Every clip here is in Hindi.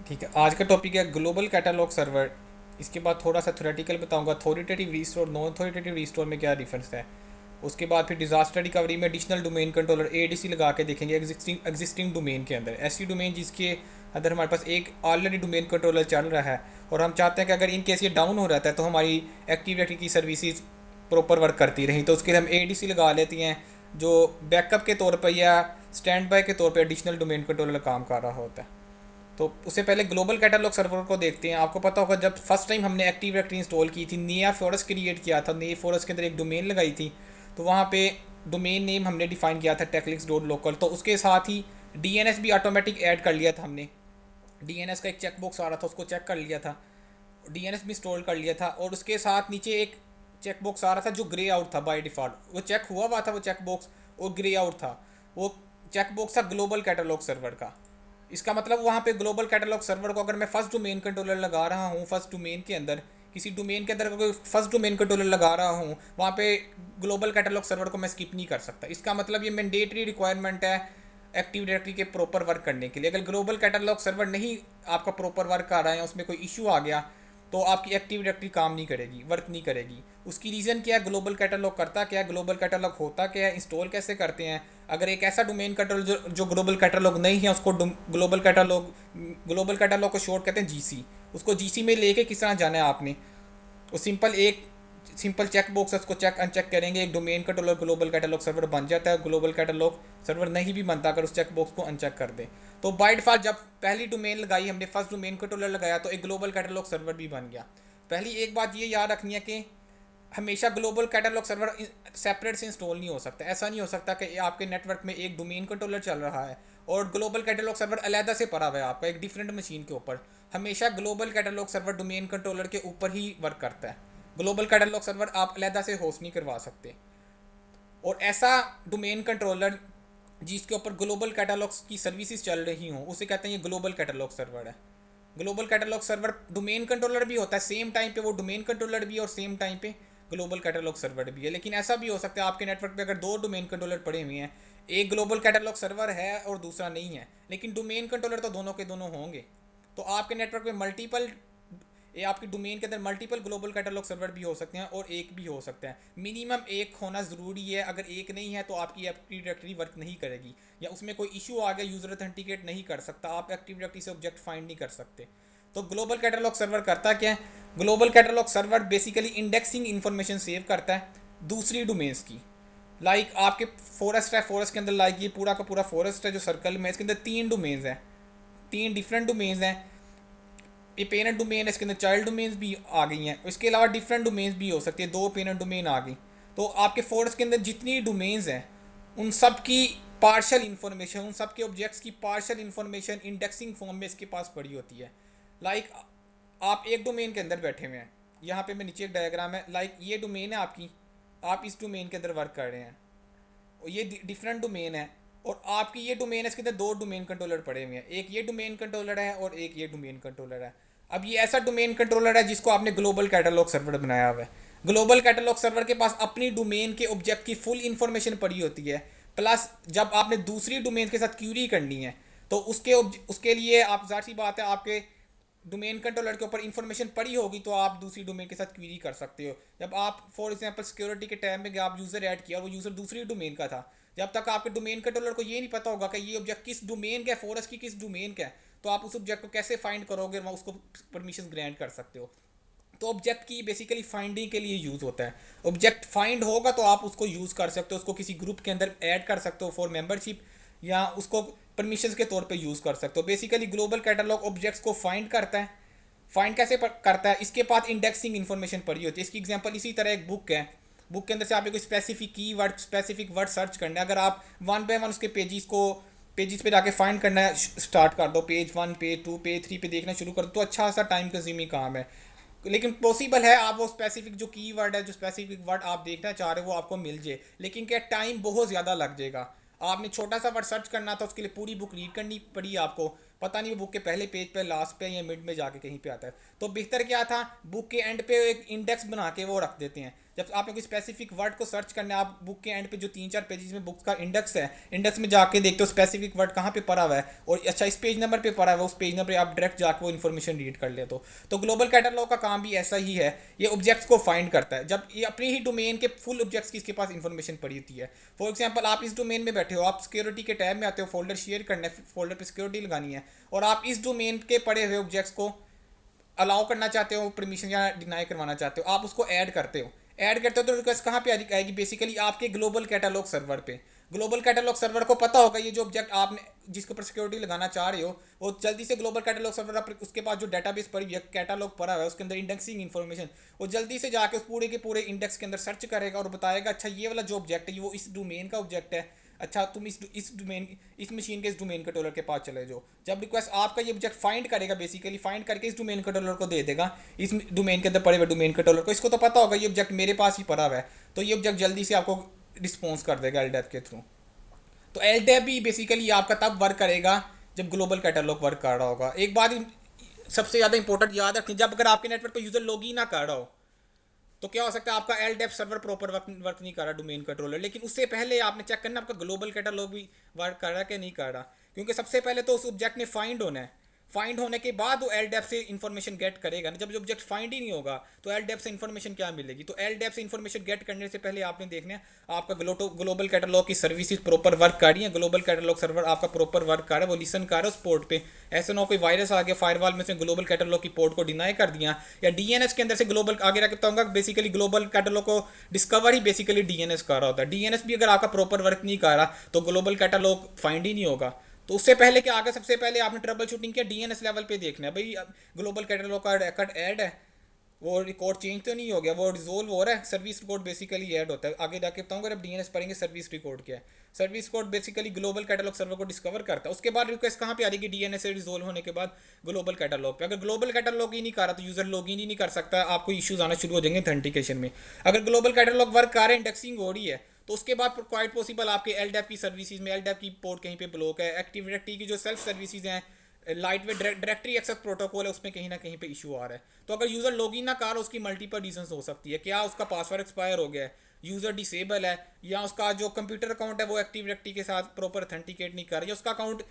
ठीक है, आज का टॉपिक है ग्लोबल कैटलॉग सर्वर। इसके बाद थोड़ा सा थ्योरेटिकल बताऊंगा, authoritative restore non authoritative restore में क्या डिफरेंस है। उसके बाद फिर डिजास्टर रिकवरी में एडिशनल डोमेन कंट्रोलर एडीसी लगा के देखेंगे एग्जिस्टिंग डोमेन के अंदर, ऐसी डोमेन जिसके अंदर हमारे पास एक ऑलरेडी डोमेन कंट्रोलर चल रहा है और हम चाहते हैं कि अगर इन केस ये डाउन हो रहता है तो हमारी एक्टिव डायरेक्टरी की सर्विसेज प्रॉपर वर्क करती रही, तो उसके लिए हम एडीसी लगा लेती हैं जो बैकअप के तौर पर या स्टैंड बाय के तौर पर एडिशनल डोमेन कंट्रोलर काम कर रहा होता है। तो उससे पहले ग्लोबल कैटलॉग सर्वर को देखते हैं। आपको पता होगा जब फर्स्ट टाइम हमने एक्टिव डायरेक्टरी इंस्टॉल की थी, नया फॉरेस्ट क्रिएट किया था, नए फॉरेस्ट के अंदर एक डोमेन लगाई थी, तो वहाँ पे डोमेन नेम हमने डिफाइन किया था techlinks.local। तो उसके साथ ही डीएनएस भी ऑटोमेटिक ऐड कर लिया था हमने। डीएनएस का एक चेक बॉक्स आ रहा था, उसको चेक कर लिया था, डीएनएस भी इंस्टॉल कर लिया था। और उसके साथ नीचे एक चेक बॉक्स आ रहा था जो ग्रे आउट था बाय डिफ़ॉल्ट, वो चेक हुआ था वो चेक बॉक्स, वो ग्रे आउट था। वो चेक बॉक्स था ग्लोबल कैटलॉग सर्वर का। इसका मतलब वहाँ पे ग्लोबल कैटलॉग सर्वर को अगर मैं फर्स्ट डोमेन कंट्रोलर लगा रहा हूँ, फर्स्ट डोमेन के अंदर किसी डोमेन के अंदर कोई फर्स्ट डोमेन कंट्रोलर लगा रहा हूँ, वहाँ पे ग्लोबल कैटलॉग सर्वर को मैं स्किप नहीं कर सकता। इसका मतलब ये मैंडेटरी रिक्वायरमेंट है एक्टिव डायरेक्टरी के प्रॉपर वर्क करने के लिए। अगर ग्लोबल कैटलॉग सर्वर नहीं आपका प्रॉपर वर्क कर रहा है, उसमें कोई इशू आ गया, तो आपकी एक्टिव डायरेक्टरी काम नहीं करेगी, वर्क नहीं करेगी। उसकी रीज़न क्या है, ग्लोबल कैटलॉग करता क्या है, ग्लोबल कैटलॉग होता क्या है, इंस्टॉल कैसे करते हैं। अगर एक ऐसा डोमेन कैटलॉग जो ग्लोबल कैटलॉग नहीं है, उसको ग्लोबल कैटलॉग को शॉर्ट कहते हैं जीसी। उसको जीसी में लेके किस तरह जाना है आपने, वो सिंपल चेक बॉक्स है, उसको चेक अनचेक करेंगे, एक domain controller global catalog server बन जाता है। ग्लोबल कैटलॉग सर्वर नहीं भी बनता अगर उस चेक बॉक्स को अनचेक कर दे। तो बाय डिफॉल्ट जब पहली डोमेन लगाई हमने, फर्स्ट डोमेन कंट्रोलर लगाया, तो एक ग्लोबल कैटलॉग सर्वर भी बन गया। पहली एक बात ये याद रखनी है कि हमेशा ग्लोबल कैटलॉग सर्वर सेपरेट से इंस्टॉल नहीं हो सकता। ऐसा नहीं हो सकता कि आपके नेटवर्क में एक डोमेन कंट्रोलर चल रहा है और ग्लोबल कैटलॉग सर्वर अलहदा से पड़ा हुआ है आपका एक डिफरेंट मशीन के ऊपर। हमेशा global catalog server domain controller के ऊपर ही वर्क करता है। ग्लोबल कैटलॉग सर्वर आप अलहदा से होस्ट नहीं करवा सकते। और ऐसा डोमेन कंट्रोलर जिसके ऊपर ग्लोबल कैटलॉग्स की सर्विसेज चल रही हों, उसे कहते हैं ये ग्लोबल कैटलॉग सर्वर है। Global catalog server domain controller भी होता है, सेम टाइम पे वो डोमेन कंट्रोलर भी है और सेम टाइम पे ग्लोबल कैटलॉग सर्वर भी है। लेकिन ऐसा भी हो सकता है आपके नेटवर्क पे अगर दो डोमेन कंट्रोलर पड़े हुए हैं, एक ग्लोबल कैटलॉग सर्वर है और दूसरा नहीं है, लेकिन डोमेन कंट्रोलर तो दोनों के दोनों होंगे। तो आपके नेटवर्क में मल्टीपल, ये आपकी डोमेन के अंदर मल्टीपल ग्लोबल कैटलॉग सर्वर भी हो सकते हैं और एक भी हो सकता है। मिनिमम एक होना ज़रूरी है, अगर एक नहीं है तो आपकी एक्टिव डायरेक्टरी वर्क नहीं करेगी, या उसमें कोई इशू आ गया, यूज़र ऑथेंटिकेट नहीं कर सकता, आप एक्टिव डायरेक्टरी से ऑब्जेक्ट फाइंड नहीं कर सकते। तो ग्लोबल कैटलॉग सर्वर करता क्या है, global catalog server basically indexing information save करता है दूसरी डोमेन्स की। आपके फॉरेस्ट है, फॉरेस्ट के अंदर ये पूरा का पूरा फॉरेस्ट है जो सर्कल में, इसके अंदर तीन डोमेन्स हैं, तीन डिफरेंट डोमेन्स हैं। ये पेरेंट डोमेन है, इसके अंदर चाइल्ड डोमेन्स भी आ गई हैं, इसके अलावा डिफरेंट डोमेन्स भी हो सकती है, दो पेरेंट डोमेन आ गई। तो आपके फॉरेस्ट के अंदर जितनी डोमेन्स हैं उन सब की पार्शल इन्फॉर्मेशन, उन सब के ऑब्जेक्ट्स की पार्शल इन्फॉर्मेशन इंडेक्सिंग फॉर्म में इसके पास पड़ी होती है। लाइक आप एक डोमेन के अंदर बैठे हुए हैं, यहाँ पे मैं नीचे एक डायग्राम है, ये डोमेन है आपकी, आप इस डोमेन के अंदर वर्क कर रहे हैं और ये डिफरेंट डोमेन है। और आपकी ये डोमेन है, इसके अंदर दो डोमेन कंट्रोलर पड़े हुए हैं, एक ये डोमेन कंट्रोलर है और एक ये डोमेन कंट्रोलर है। अब ये ऐसा डोमेन कंट्रोलर है जिसको आपने ग्लोबल कैटलॉग सर्वर बनाया हुआ है। ग्लोबल कैटलॉग सर्वर के पास अपनी डोमेन के ऑब्जेक्ट की फुल इंफॉर्मेशन पड़ी होती है, प्लस जब आपने दूसरी डोमेन के साथ क्यूरी करनी है तो उसके लिए आप जाहिर सी बात है आपके डोमेन कंट्रोलर के ऊपर इंफॉर्मेशन पड़ी होगी, तो आप दूसरी डोमेन के साथ क्वेरी कर सकते हो। जब आप फॉर एग्जांपल सिक्योरिटी के टाइम में आप यूज़र ऐड किया और वो यूज़र दूसरी डोमेन का था, जब तक आपके डोमेन कंट्रोलर को ये नहीं पता होगा कि ये ऑब्जेक्ट किस डोमेन का है, फॉरेस्ट की किस डोमेन का है, तो आप उस ऑब्जेक्ट को कैसे फाइंड करोगे, वहाँ उसको परमिशन ग्रांट कर सकते हो। तो ऑब्जेक्ट की बेसिकली फाइंडिंग के लिए यूज़ होता है। ऑब्जेक्ट फाइंड होगा तो आप उसको यूज़ कर सकते हो, उसको किसी ग्रुप के अंदर ऐड कर सकते हो फॉर मेंबरशिप, या उसको परमिशंस के तौर पे यूज़ कर सकते हो। बेसिकली ग्लोबल कैटलॉग ऑब्जेक्ट्स को फाइंड करता है। फाइंड कैसे करता है, इसके पास इंडेक्सिंग इन्फॉर्मेशन पड़ी होती है। इसकी एग्जांपल इसी तरह एक बुक है, बुक के अंदर से आपको कोई स्पेसिफिक की वर्ड, स्पेसिफिक वर्ड सर्च करना है, अगर आप वन बाय वन उसके पेजेस पे जाके फाइंड करना है, स्टार्ट कर दो page one, page two, page three पे देखना शुरू कर दो, तो अच्छा सा टाइम कंज्यूमिंग काम है। लेकिन पॉसिबल है आप वो स्पेसिफिक जो की वर्ड है, जो स्पेसिफिक वर्ड आप देखना चाह रहे हो वो आपको मिल जाए, लेकिन क्या टाइम बहुत ज़्यादा लग जाएगा। आपने छोटा सा वर्ड सर्च करना था, उसके लिए पूरी बुक रीड करनी पड़ी आपको, पता नहीं वो बुक के पहले पेज पे, लास्ट पे या मिड में जाके कहीं पे आता है। तो बेहतर क्या था, बुक के एंड पे एक इंडेक्स बना के वो रख देते हैं, जब आपने कोई स्पेसिफिक वर्ड को सर्च करना है, आप बुक के एंड पे जो 3-4 पेजेस में बुक का इंडेक्स है, इंडेक्स में जाके देखते हो स्पेसिफिक वर्ड कहाँ पे पड़ा हुआ है और अच्छा इस पेज नंबर पे पड़ा हुआ है, उस पेज नंबर पे आप डायरेक्ट जाके वो इन्फॉर्मेशन रीड कर ले। तो ग्लोबल कैटलॉग का काम भी ऐसा ही है, ये ऑब्जेक्ट्स को फाइंड करता है। जब ये अपने ही डोमेन के फुल ऑब्जेक्ट्स की इसके पास इन्फॉर्मेशन पड़ी होती है। फॉर एग्जाम्पल आप इस डोमेन में बैठे हो, आप सिक्योरिटी के टैब में आते हो, फोल्डर शेयर करना है, फोल्डर पर सिक्योरिटी लगानी है, और आप इस डोमेन के पड़े हुए ऑब्जेक्ट्स को अलाउ करना चाहते हो, परमिशन या डिनाई करवाना चाहते हो, आप उसको ऐड करते हो। ऐड करते हो तो रिक्वेस्ट कहाँ पे आएगी? बेसिकली आपके ग्लोबल कैटलॉग सर्वर पे। ग्लोबल कैटलॉग सर्वर को पता होगा ये जो ऑब्जेक्ट आपने जिसके ऊपर सिक्योरिटी लगाना चाह रहे हो, वो जल्दी से ग्लोबल कैटलॉग सर्वर उसके पास जो डाटाबेस पर कैटलॉग पड़ा हुआ है उसके अंदर इंडेक्सिंग इन्फॉर्मेशन, वो जल्दी से जाके उस पूरे के पूरे इंडेक्स के अंदर सर्च करेगा और बताएगा अच्छा ये वाला जो ऑब्जेक्ट है वो इस डोमेन का ऑब्जेक्ट है, अच्छा तुम इस डोमेन इस मशीन के इस डोमेन कंट्रोलर के पास चले जाओ। जब रिक्वेस्ट आपका ये ऑब्जेक्ट फाइंड करेगा, बेसिकली फाइंड करके इस डोमेन कंट्रोलर को दे देगा, इस डोमेन के अंदर पड़े हुए डोमेन कंट्रोलर को। इसको तो पता होगा ये ऑब्जेक्ट मेरे पास ही पड़ा हुआ है, तो ये ऑब्जेक्ट जल्दी से आपको रिस्पॉन्स कर देगा एलडैप के थ्रू। तो एलडैप भी बेसिकली आपका तब वर्क करेगा जब ग्लोबल कैटलॉग वर्क कर रहा होगा। एक बात सबसे ज़्यादा इंपॉर्टेंट याद रखनी, जब अगर आपके नेटवर्क पर यूज़र लॉग इन ना कर रहा हो तो क्या हो सकता है आपका एलडेप सर्वर प्रॉपर वर्क नहीं कर रहा डोमेन कंट्रोलर, लेकिन उससे पहले आपने चेक करना आपका ग्लोबल कैटलॉग भी वर्क कर रहा है कि नहीं कर रहा, क्योंकि सबसे पहले तो उस ऑब्जेक्ट ने फाइंड होना है। फाइंड होने के बाद वो एलडेप से इन्फॉर्मेशन गेट करेगा ना। जब ऑब्जेक्ट फाइंड ही नहीं होगा तो एलडेप से इन्फॉर्मेशन क्या मिलेगी? तो एलडेप से इन्फॉर्मेशन गेट करने से पहले आपने देखना है आपका ग्लोबल कैटलॉग की सर्विसेज प्रॉपर वर्क कर रही है, ग्लोबल कैटलॉग सर्वर आपका प्रॉपर वर्क कर रहा है, वो लिसन कर रहा है उस पोर्ट पे। ऐसा ना हो कोई वायरस आ गया फायरवॉल में से ग्लोबल कैटलॉग की पोर्ट को डिनाई कर दिया, या डीएनएस के अंदर से ग्लोबल आगे रख बताऊंगा बेसिकली ग्लोबल कैटलॉग को डिस्कवर ही बेसिकली डीएनएस कर रहा होता है। डीएनएस भी अगर आपका प्रॉपर वर्क नहीं कर रहा तो ग्लोबल कैटलॉग फाइंड ही नहीं होगा। तो उससे पहले क्या आगे सबसे पहले आपने ट्रबल शूटिंग किया, डीएनएस लेवल पे देखना है भाई ग्लोबल कैटलॉग का रिकॉर्ड ऐड है, वो रिकॉर्ड चेंज तो नहीं हो गया, वो रिजोल्व हो रहा है। सर्विस रिकॉर्ड बेसिकली ऐड होता है, आगे जाके बताऊंगा जब डीएनएस पढ़ेंगे सर्विस रिकॉर्ड क्या है। Service code basically global catalog server को डिस्कवर करता है। उसके बाद रिक्वेस्ट कहाँ पे आ रही है? डीएनएस से रिजोल्व होने के बाद ग्लोबल कैटलॉग पे। अगर ग्लोबल कैटलॉग ही नहीं कर रहा तो यूजर लॉग इन ही नहीं कर सकता, आपको इश्यूज आना शुरू हो जाएंगे ऑथेंटिकेशन में। अगर ग्लोबल कैटलॉग वर्क कर रहा है, इंडेक्सिंग हो रही है, तो उसके बाद क्वाइट पॉसिबल आपके एलडैप की सर्विसेज में एलडैप की पोर्ट कहीं पे ब्लॉक है, एक्टिव डायरेक्टरी की जो सेल्फ सर्विसेज हैं, light weight directory access protocol है, उसमें कहीं ना कहीं पे इशू आ रहा है। तो अगर यूजर लॉगिन ना कर, उसकी मल्टीपल रीजन हो सकती है। क्या उसका पासवर्ड एक्सपायर हो गया है, यूजर डिसेबल है, या उसका जो कंप्यूटर अकाउंट है वो एक्टिव डायरेक्टरी के साथ प्रॉपर ऑथेंटिकेट नहीं कर रहा, या उसका अकाउंट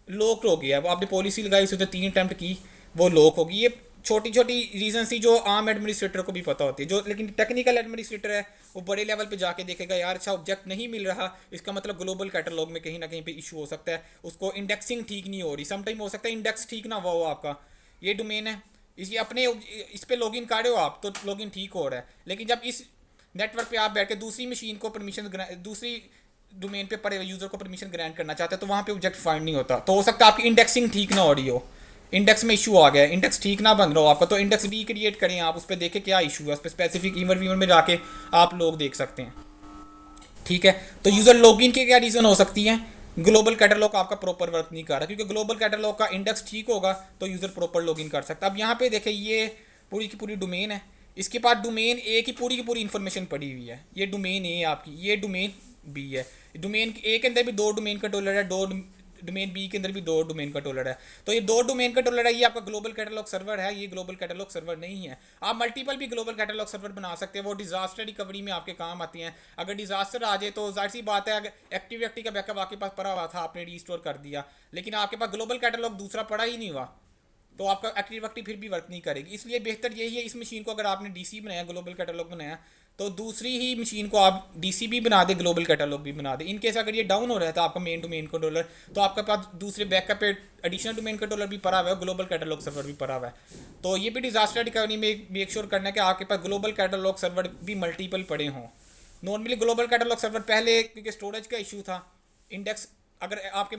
लॉक हो गया है, वो आपने पॉलिसी लगाई उसे 3 अटैम्प्ट की वो लॉक होगी। ये छोटी छोटी रीजन थी जो आम एडमिनिस्ट्रेटर को भी पता होती है। जो लेकिन टेक्निकल एडमिनिस्ट्रेटर है वो बड़े लेवल पे जाके देखेगा यार अच्छा ऑब्जेक्ट नहीं मिल रहा, इसका मतलब ग्लोबल कैटलॉग में कहीं ना कहीं पे इशू हो सकता है, उसको इंडेक्सिंग ठीक नहीं हो रही। समटाइम हो सकता है इंडेक्स ठीक ना हुआ हो, आपका ये डोमेन है, इसकी अपने इस पर लॉगिन कर रहे हो आप तो लॉगिन ठीक हो रहा है, लेकिन जब इस नेटवर्क पे आप बैठ के दूसरी मशीन को परमिशन दूसरी डोमेन पे पड़े यूजर को परमिशन ग्रांट करना चाहते हैं तो वहाँ पे ऑब्जेक्ट फाइंड नहीं होता। तो हो सकता है आपकी इंडेक्सिंग ठीक ना हो रही हो, इंडेक्स में इशू आ गया है, इंडेक्स ठीक ना बन रहा हो आपका, तो इंडेक्स रिक्रिएट करें आप, उस पर देखें क्या इशू है, उस पर स्पेसिफिक ईमेल वीमेल में जाके आप लोग देख सकते हैं। ठीक है, तो यूजर लॉगिन की क्या रीज़न हो सकती है? ग्लोबल कैटलॉग आपका प्रॉपर वर्क नहीं कर रहा, क्योंकि ग्लोबल कैटलॉग का इंडेक्स ठीक होगा तो यूजर प्रॉपर लॉगिन कर सकता है। अब यहाँ पे देखें ये पूरी की पूरी डोमेन है, इसके पास डोमेन ए की पूरी इन्फॉर्मेशन पड़ी हुई है। ये डोमेन ए आपकी, ये डोमेन बी है। डोमेन ए के अंदर भी 2 डोमेन कंट्रोलर है, डोमेन बी के अंदर भी 2 डोमेन कंट्रोलर है। तो ये 2 डोमेन कंट्रोलर है, ये आपका ग्लोबल कैटलॉग सर्वर है, ये ग्लोबल कैटलॉग सर्वर नहीं है। आप मल्टीपल भी ग्लोबल कैटलॉग सर्वर बना सकते हैं, वो डिजास्टर रिकवरी में आपके काम आती हैं। अगर डिजास्टर आ जाए तो जाहिर सी बात है, अगर एक्टिव एक्टिव का बैकअप आपके पास पड़ा हुआ था, आपने रीस्टोर कर दिया, लेकिन आपके पास ग्लोबल कैटलॉग दूसरा पड़ा ही नहीं हुआ, तो आपका एक्टिव एक्टिव फिर भी वर्क नहीं करेगी। इसलिए बेहतर यही है, इस मशीन को अगर आपने डीसी बनाया, ग्लोबल कैटलॉग बनाया, तो दूसरी ही मशीन को आप डीसी भी बना दे, ग्लोबल कैटलॉग भी बना दे। इनकेस अगर ये डाउन हो रहा था आपका मेन डोमेन कंट्रोलर, तो आपके पास दूसरे बैकअप पे एडिशनल डोमेन कंट्रोलर भी पड़ा हुआ है, ग्लोबल कैटलॉग सर्वर भी पड़ा हुआ है। तो ये भी डिजास्टर रिकवरी में मेक श्योर करना है कि आपके पास ग्लोबल कैटलॉग सर्वर भी मल्टीपल पड़े हों। नॉर्मली ग्लोबल कैटलॉग सर्वर पहले क्योंकि स्टोरेज का इशू था, इंडेक्स अगर आपके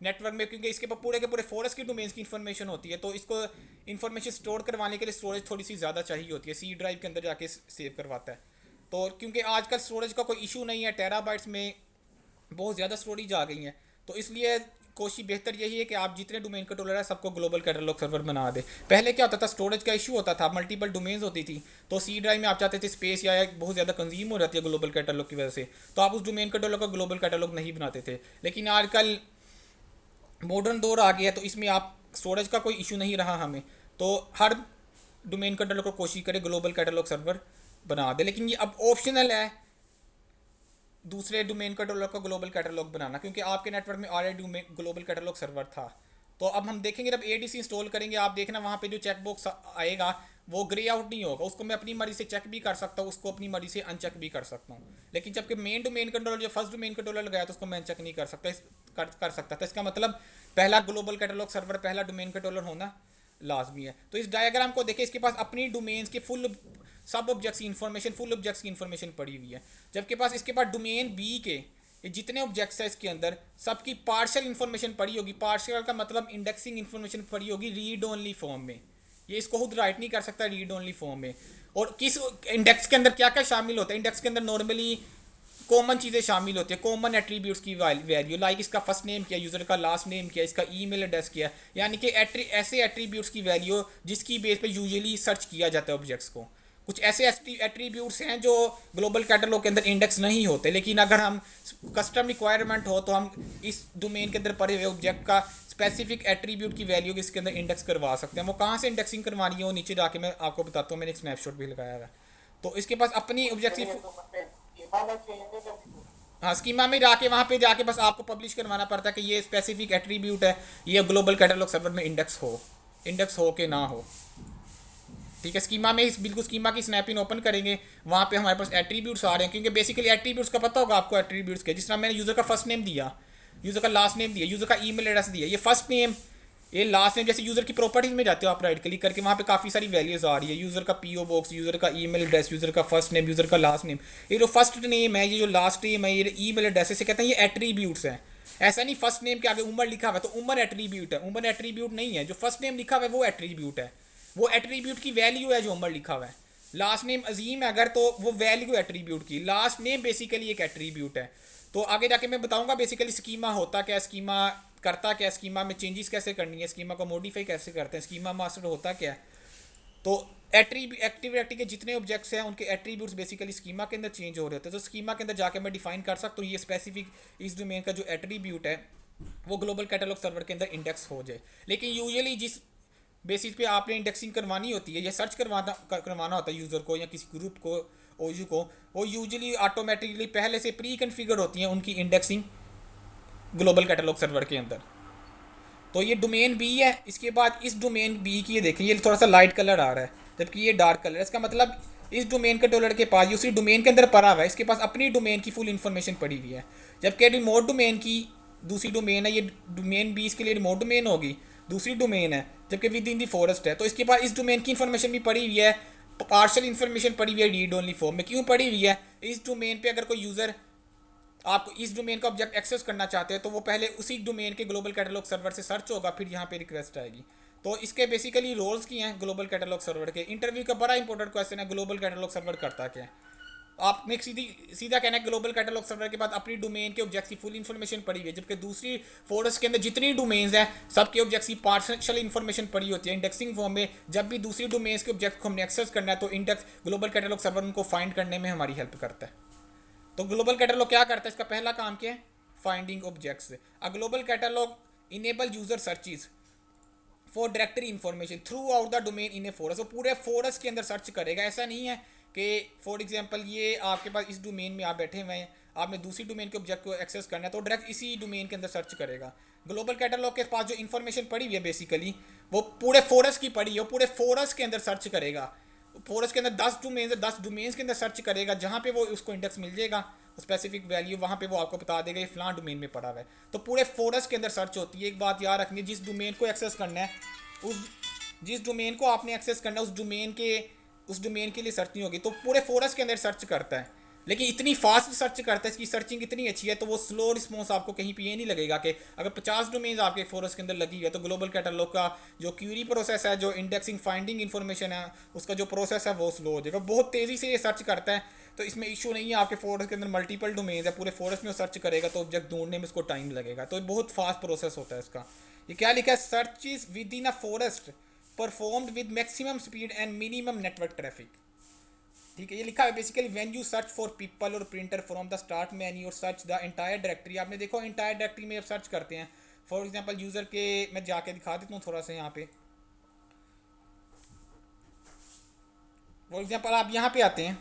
नेटवर्क में, क्योंकि इसके पूरे के पूरे फॉरेस्ट की डोमेन्स की इन्फॉर्मेशन होती है, तो इसको इन्फॉर्मेशन स्टोर करवाने के लिए स्टोरेज थोड़ी सी ज़्यादा चाहिए होती है, सी ड्राइव के अंदर जाके सेव करवाता है। तो क्योंकि आजकल स्टोरेज का कोई इशू नहीं है, टेराबाइट्स में बहुत ज़्यादा स्टोरेज आ गई हैं, तो इसलिए कोशिश बेहतर यही है कि आप जितने डोमेन कंट्रोलर है सबको ग्लोबल कैटलॉग सर्वर बना दे। पहले क्या होता था, स्टोरेज का इशू होता था, मल्टीपल डोमेन्स होती थी, तो सी ड्राइव में आप चाहते थे स्पेस या बहुत ज़्यादा कंज्यूम हो जाती है ग्लोबल कैटलॉग की वजह से, तो आप उस डोमेन कंट्रोलर का ग्लोबल कैटलॉग नहीं बनाते थे। लेकिन आजकल मॉडर्न दौर आ गया, तो इसमें आप स्टोरेज का कोई इशू नहीं रहा हमें, तो हर डोमेन कंट्रोलर को कोशिश करें ग्लोबल कैटलॉग सर्वर बना दे, लेकिन ये अब ऑप्शनल है दूसरे डोमेन कंट्रोलर को ग्लोबल कैटलॉग बनाना, क्योंकि आपके नेटवर्क में ऑलरेडी ग्लोबल कैटलॉग सर्वर था। तो अब हम देखेंगे जब एडीसी इंस्टॉल करेंगे, आप देखना वहाँ पे जो चेक बॉक्स आएगा वो ग्रे आउट नहीं होगा, उसको मैं अपनी मर्जी से चेक भी कर सकता हूँ, उसको अपनी मर्जी से अनचेक भी कर सकता हूँ। लेकिन जबकि मेन डोमेन कंट्रोलर जो फर्स्ट डोमेन कंट्रोलर लगाया तो उसको मैं अनचेक नहीं कर सकता था। इसका मतलब पहला ग्लोबल कैटलॉग सर्वर, पहला डोमेन कंट्रोलर होना लाजमी है। तो इस डायग्राम को देखिए, इसके पास अपनी डोमेन्स के फुल सब ऑब्जेक्ट्स की इन्फॉर्मेशन, फुल ऑब्जेक्ट्स की इन्फॉर्मेशन पड़ी हुई है। जबकि पास इसके पास डोमेन बी के ये जितने ऑब्जेक्ट्स है इसके अंदर सबकी पार्शियल इन्फॉर्मेशन पड़ी होगी। पार्शियल का मतलब इंडेक्सिंग इन्फॉर्मेशन पड़ी होगी रीड ओनली फॉर्म में। ये इसको खुद राइट नहीं कर सकता रीड ओनली फॉर्म में। और किस इंडेक्स के अंदर क्या क्या शामिल होता है, इंडेक्स के अंदर नॉर्मली कॉमन चीज़ें शामिल होती है, कॉमन एट्रीब्यूट्स की वैल्यू, लाइक इसका फर्स्ट नेम क्या, यूज़र का लास्ट नेम क्या, इसका ईमेल एड्रेस क्या, यानी कि ऐसे एट्रीब्यूट्स की वैल्यू जिसकी बेस पे यूजुअली सर्च किया जाता है ऑब्जेक्ट्स को। कुछ ऐसे एट्रीब्यूट्स हैं जो ग्लोबल कैटलॉग के अंदर इंडेक्स नहीं होते, लेकिन अगर हम कस्टम रिक्वायरमेंट हो तो हम इस डोमेन के अंदर पड़े हुए ऑब्जेक्ट का स्पेसिफिक एट्रीब्यूट की वैल्यू इसके अंदर इंडेक्स करवा सकते हैं। वो कहाँ से इंडेक्सिंग करवानी है वो नीचे जाके मैं आपको बताता हूँ, मैंने एक स्नैपशॉट भी लगाया है। तो इसके पास अपनी ऑब्जेक्ट हाँ, स्कीमा में जाके वहाँ पे जाके बस आपको पब्लिश करवाना पड़ता है कि ये स्पेसिफिक एट्रीब्यूट है, ये ग्लोबल कैटलॉग सर्वर में इंडेक्स हो के ना हो। ठीक है, स्कीमा में इस बिल्कुल स्कीमा की स्नैपिंग ओपन करेंगे, वहाँ पे हमारे पास एट्रीब्यूट्स आ रहे हैं, क्योंकि बेसिकली एट्रीब्यूट्स का पता होगा आपको एट्रीब्यूट्स के, जिस तरह मैंने यूज़र का फर्स्ट नेम दिया, यूज़र का लास्ट नेम दिया, यूज़र का ईमेल एड्रेस दिया, ये फर्स्ट नेम ये लास्ट नेम। जैसे यूज़र की प्रॉपर्टीज में जाते हो आप, राइट क्लिक करके वहाँ पे काफ़ी सारी वैल्यूज आ रही है, यूज़र का पीओ बॉक्स, यूज़र का ईमेल एड्रेस, यूज़र का फर्स्ट नेम, यूज़र का लास्ट नेम। ये जो फर्स्ट नेम है, ये जो लास्ट नेम है, ये ईमेल एड्रेस, इसे कहते हैं ये एट्रीब्यूट्स हैं। ऐसा नहीं फर्स्ट नेम के आगे उमर लिखा हुआ है तो उमर एट्रीब्यूट है, उमर एट्रीब्यूट नहीं है। जो फर्स्ट नेम लिखा हुआ है वो एट्रीब्यूट है, वो एट्रीब्यूट की वैल्यू है जो उमर लिखा हुआ है। लास्ट नेम अजीम है अगर, तो वो वैल्यू एट्रीब्यूट की, लास्ट नेम बेसिकली एक एट्रीब्यूट है। तो आगे जाके मैं बताऊंगा बेसिकली स्कीमा होता क्या, स्कीमा करता क्या, स्कीमा में चेंजेस कैसे करनी है, स्कीमा को मॉडिफाई कैसे करते हैं, स्कीमा मास्टर होता क्या है। तो एक्टिव डायरेक्टरी के जितने ऑब्जेक्ट्स हैं उनके एट्रीब्यूट्स बेसिकली स्कीमा के अंदर चेंज हो रहे होते हैं। तो स्कीमा के अंदर जाके मैं डिफाइन कर सकता हूँ ये स्पेसिफिक इस डोमेन का जो एट्रीब्यूट है वो ग्लोबल कैटलॉग सर्वर के अंदर इंडेक्स हो जाए। लेकिन यूजुअली जिस बेसिस पे आपने इंडेक्सिंग करवानी होती है या सर्च करवाना होता है यूज़र को या किसी ग्रुप को, ओयू को, वो यूजुअली ऑटोमेटिकली पहले से प्री कन्फिगर होती हैं उनकी इंडेक्सिंग ग्लोबल कैटलॉग सर्वर के अंदर। तो ये डोमेन बी है। इसके बाद इस डोमेन बी की ये देखें, ये थोड़ा सा लाइट कलर आ रहा है जबकि ये डार्क कलर है। इसका मतलब इस डोमेन कंट्रोलर के पास उसी डोमेन के अंदर पड़ा हुआ है, इसके पास अपनी डोमेन की फुल इन्फॉर्मेशन पड़ी हुई है। जबकि रिमोट डोमेन की दूसरी डोमेन है, ये डोमेन बी इसके लिए रिमोट डोमेन होगी, दूसरी डोमेन है, जबकि विद इन दी फॉरेस्ट है। तो इसके पास इस डोमेन की इन्फॉर्मेशन भी पड़ी हुई है, पार्शल इन्फॉर्मेशन पड़ी हुई है रीड ओनली फॉर्म में। क्यों पड़ी हुई है? इस डोमेन पे अगर कोई यूज़र आप इस डोमेन का ऑब्जेक्ट एक्सेस करना चाहते हैं तो वो पहले उसी डोमेन के ग्लोबल कैटलॉग सर्वर से सर्च होगा, फिर यहाँ पे रिक्वेस्ट आएगी। तो इसके बेसिकली रोल्स की हैं ग्लोबल कैटलॉग सर्वर के। इंटरव्यू का बड़ा इंपॉर्टेंट क्वेश्चन है, ग्लोबल कैटलॉग सर्वर करता क्या है। आपने सीधा कहना है ग्लोबल कैटलॉग सर्वर के बाद अपनी डोमेन के ऑब्जेक्ट्स की फुल इन्फॉर्मेशन पड़ी हुई है, जबकि दूसरी फोरस के अंदर जितनी डोमेन्स हैं सबके ऑब्जेक्ट्स की पार्शियल इन्फॉर्मेशन पड़ी होती है इंडेक्सिंग फॉर्म में। जब भी दूसरी डोमेन्स के ऑब्जेक्ट को हमने एक्सेस करना है तो इंडेक्स ग्लोबल कैटलॉग सर्वर उनको फाइंड करने में हमारी हेल्प करता है। तो ग्लोबल कैटलॉग क्या करता है? इसका पहला काम क्या है? Finding objects. A global catalogue enable user searches for directory information through out the domain in A forces. वो पूरे फोरस के अंदर सर्च करेगा। ऐसा नहीं है कि फॉर एग्जांपल ये आपके पास इस डोमेन में आप बैठे हुए हैं, आपने दूसरी डोमेन के ऑब्जेक्ट को एक्सेस करना है तो डायरेक्ट इसी डोमेन के अंदर सर्च करेगा। ग्लोबल कैटलॉग के पास जो इन्फॉर्मेशन पड़ी हुई है बेसिकली वो पूरे फोरस की पड़ी है, वो पूरे फोरस के अंदर सर्च करेगा। फोरस के अंदर 10 डोमेन्स के अंदर सर्च करेगा, जहाँ पे वो उसको इंडेक्स मिल जाएगा स्पेसिफिक वैल्यू, वहाँ पे वो आपको बता देगा ये फलां डोमेन में पड़ा हुआ है। तो पूरे फोरस के अंदर सर्च होती है। एक बात याद रखनी है, जिस डोमेन को एक्सेस करना है उस जिस डोमेन को आपने एक्सेस करना है उस डोमेन के लिए सर्च नहीं होगी, तो पूरे फोरस के अंदर सर्च करता है। लेकिन इतनी फास्ट सर्च करता है, इसकी सर्चिंग इतनी अच्छी है तो वो स्लो रिस्पॉन्स आपको कहीं पे ये नहीं लगेगा कि अगर 50 डोमेन्स आपके फोरस के अंदर लगी है तो ग्लोबल कैटलॉग का जो क्यूरी प्रोसेस है, जो इंडेक्सिंग फाइंडिंग इन्फॉर्मेशन है, उसका जो प्रोसेस है वो स्लो हो जाएगा। बहुत तेज़ी से ये सर्च करता है, तो इसमें इशू नहीं है। आपके फोरस के अंदर मल्टीपल डोमेन्स है, पूरे फोरस में सर्च करेगा तो ऑब्जेक्ट ढूंढने में उसको टाइम लगेगा। तो बहुत फास्ट प्रोसेस होता है इसका। ये क्या लिखा है? Search is within a forest performed with maximum speed and minimum network traffic. ठीक है, ये लिखा है basically when you search for people और printer from the start menu और सर्च द एंटायर डायरेक्टरी। आपने देखो एंटायर डायरेक्टरी में आप सर्च करते हैं। फॉर एग्जांपल यूज़र के मैं जाके दिखा देता हूँ थोड़ा सा यहाँ पे। फॉर एग्जांपल आप यहाँ पे आते हैं,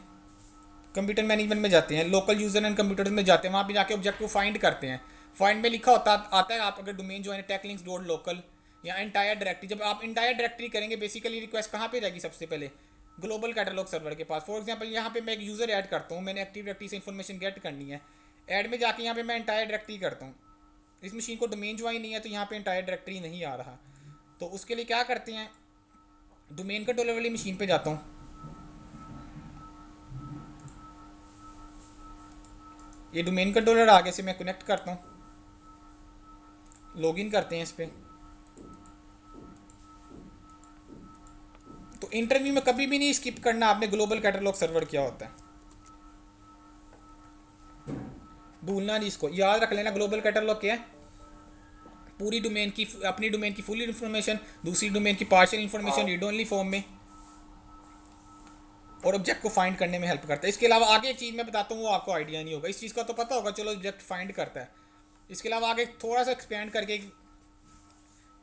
कंप्यूटर मैनेजमेंट में जाते हैं, लोकल यूज़र एंड कंप्यूटर में जाते हैं, वहाँ पे जाके ऑब्जेक्ट को फाइंड करते हैं। फाइंड में लिखा होता आता है, आप अगर डोमेन जो है टेक लिंक्स डॉट लोकल या इंटायर डायरेक्टरी, जब आप इंटायर डायरेक्टरी करेंगे बेसिकली रिक्वेस्ट कहाँ पे जाएगी सबसे पहले, ग्लोबल कैटलॉग सर्वर के पास। फॉर एग्जांपल यहाँ पे मैं एक यूज़र ऐड करता हूँ, मैंने एक्टिव डायरेक्टरी से इन्फॉर्मेशन गेट करनी है, ऐड में जाके यहाँ पे मैं इंटायर डायरेक्टरी करता हूँ। इस मशीन को डोमेन ज्वाइन नहीं है तो यहाँ पे इंटायर डायरेक्टरी नहीं आ रहा, तो उसके लिए क्या करते हैं, डोमेन कंट्रोलर वाली मशीन पे जाता हूँ, ये डोमेन कंट्रोलर आगे से मैं कनेक्ट करता हूँ, लॉगिन करते हैं इस पर। तो इंटरव्यू में कभी भी नहीं स्किप करना आपने ग्लोबल कैटलॉग सर्वर क्या होता है, भूलना नहीं, इसको याद रख लेना। ग्लोबल कैटलॉग क्या है, पूरी डोमेन की, अपनी डोमेन की फुल इन्फॉर्मेशन, दूसरी डोमेन की partial information read only form में, और ऑब्जेक्ट को फाइंड करने में हेल्प करता है। इसके अलावा आगे एक चीज़ मैं बताता हूँ, वो आपको आइडिया नहीं होगा, इस चीज़ का तो पता होगा, चलो ऑब्जेक्ट फाइंड करता है। इसके अलावा आगे थोड़ा सा एक्सपेंड करके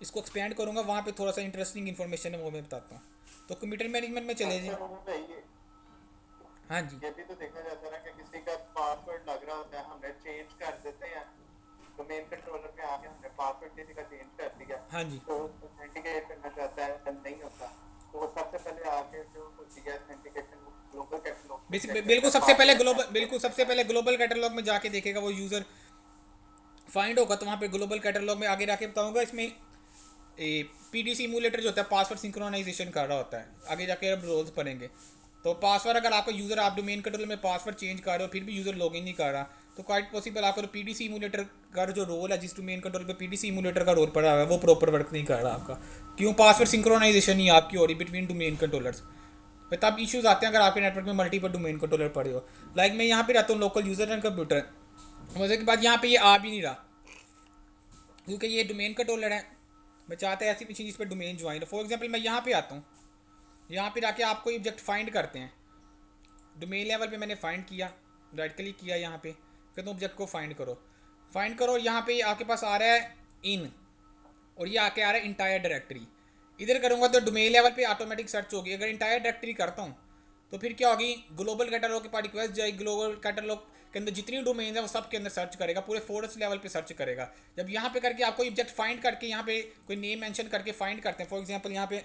इसको एक्सपेंड करूँगा, वहाँ पे थोड़ा सा इंटरेस्टिंग इन्फॉर्मेशन है वो मैं बताता हूँ। तो कंप्यूटर मैनेजमेंट में चले जाए। हाँ जी, ये भी तो देखा जाता है ना कि किसी का पासवर्ड लग रहा होता है, हमने चेंज कर देते हैं, डोमेन कंट्रोलर में आके हमने पासवर्ड किसी का चेंज कर दिया, हाँ जी, तो ऑथेंटिकेट करना चाहता है, नहीं होता, तो वो सबसे पहले आके जो होती है ऑथेंटिकेशन, ग्लोबल कैटलॉग में चेक करता बिल्कुल है सबसे पहले पासवर्ड ग्लोबल, मैच बिल्कुल होते हैं सबसे या पहले नहीं। ग्लोबल कैटलॉग में जाके देखेगा, वो यूज़र फाइंड होगा तो वहाँ पे ग्लोबल कैटलॉग में आगे जाके बताऊँगा, इसमें पी सिमुलेटर जो होता है पासवर्ड सिंक्रोनाइजेशन कर रहा होता है, आगे जाके अब रोल्स पढ़ेंगे। तो पासवर्ड अगर आपका यूज़र, आप डोमेन कंट्रोल में पासवर्ड चेंज कर रहे हो फिर भी यूज़र लॉगिन नहीं कर रहा, तो क्वाइट पॉसिबल आपका पी सिमुलेटर का जो रोल है, जिस डोमेन कंट्रोल पे पी सिमुलेटर का रोल पड़ा हुआ है, वो प्रॉपर वर्क नहीं कर रहा आपका। क्यों, पासवर्ड सिंक्रोनाइजेशन ही आपकी हो रही बिटवीन डोमेन कंट्रोलर्स। तब इश्यूज आते हैं अगर आपके नेटवर्क में मल्टीपल डोमेन कंट्रोलर पड़े हो। लाइक मैं यहाँ पे रहता हूँ लोकल यूज़र एंड कंप्यूटर, मजे के बाद यहाँ पे ये आ भी नहीं रहा क्योंकि ये डोमेन कंट्रोलर है। मैं चाहता है ऐसी मशीन जिस पर डोमेन ज्वाइन हो। फॉर एग्जांपल मैं यहाँ पे आता हूँ, यहाँ पे जाके आपको ऑब्जेक्ट फाइंड करते हैं, डोमेन लेवल पे मैंने फाइंड किया, राइट क्लिक किया यहाँ पे, कहता हूँ ऑब्जेक्ट को फाइंड करो, फाइंड करो, यहाँ पे आपके पास आ रहा है इन, और ये आके आ रहा है इंटायर डायरेक्टरी। इधर करूँगा तो डोमेन लेवल पे ऑटोमेटिक सर्च होगी। अगर इंटायर डायरेक्टरी करता हूँ तो फिर क्या होगी, ग्लोबल कैटलॉग के पास रिक्वेस्ट जाएगी, ग्लोबल कैटलॉग के अंदर जितनी डोमेन है वो सब के अंदर सर्च करेगा, पूरे फोर्स लेवल पे सर्च करेगा। जब यहाँ पे करके आपको ऑब्जेक्ट फाइंड करके यहाँ पे कोई नेम मेंशन करके फाइंड करते हैं, फॉर एग्जांपल यहाँ पे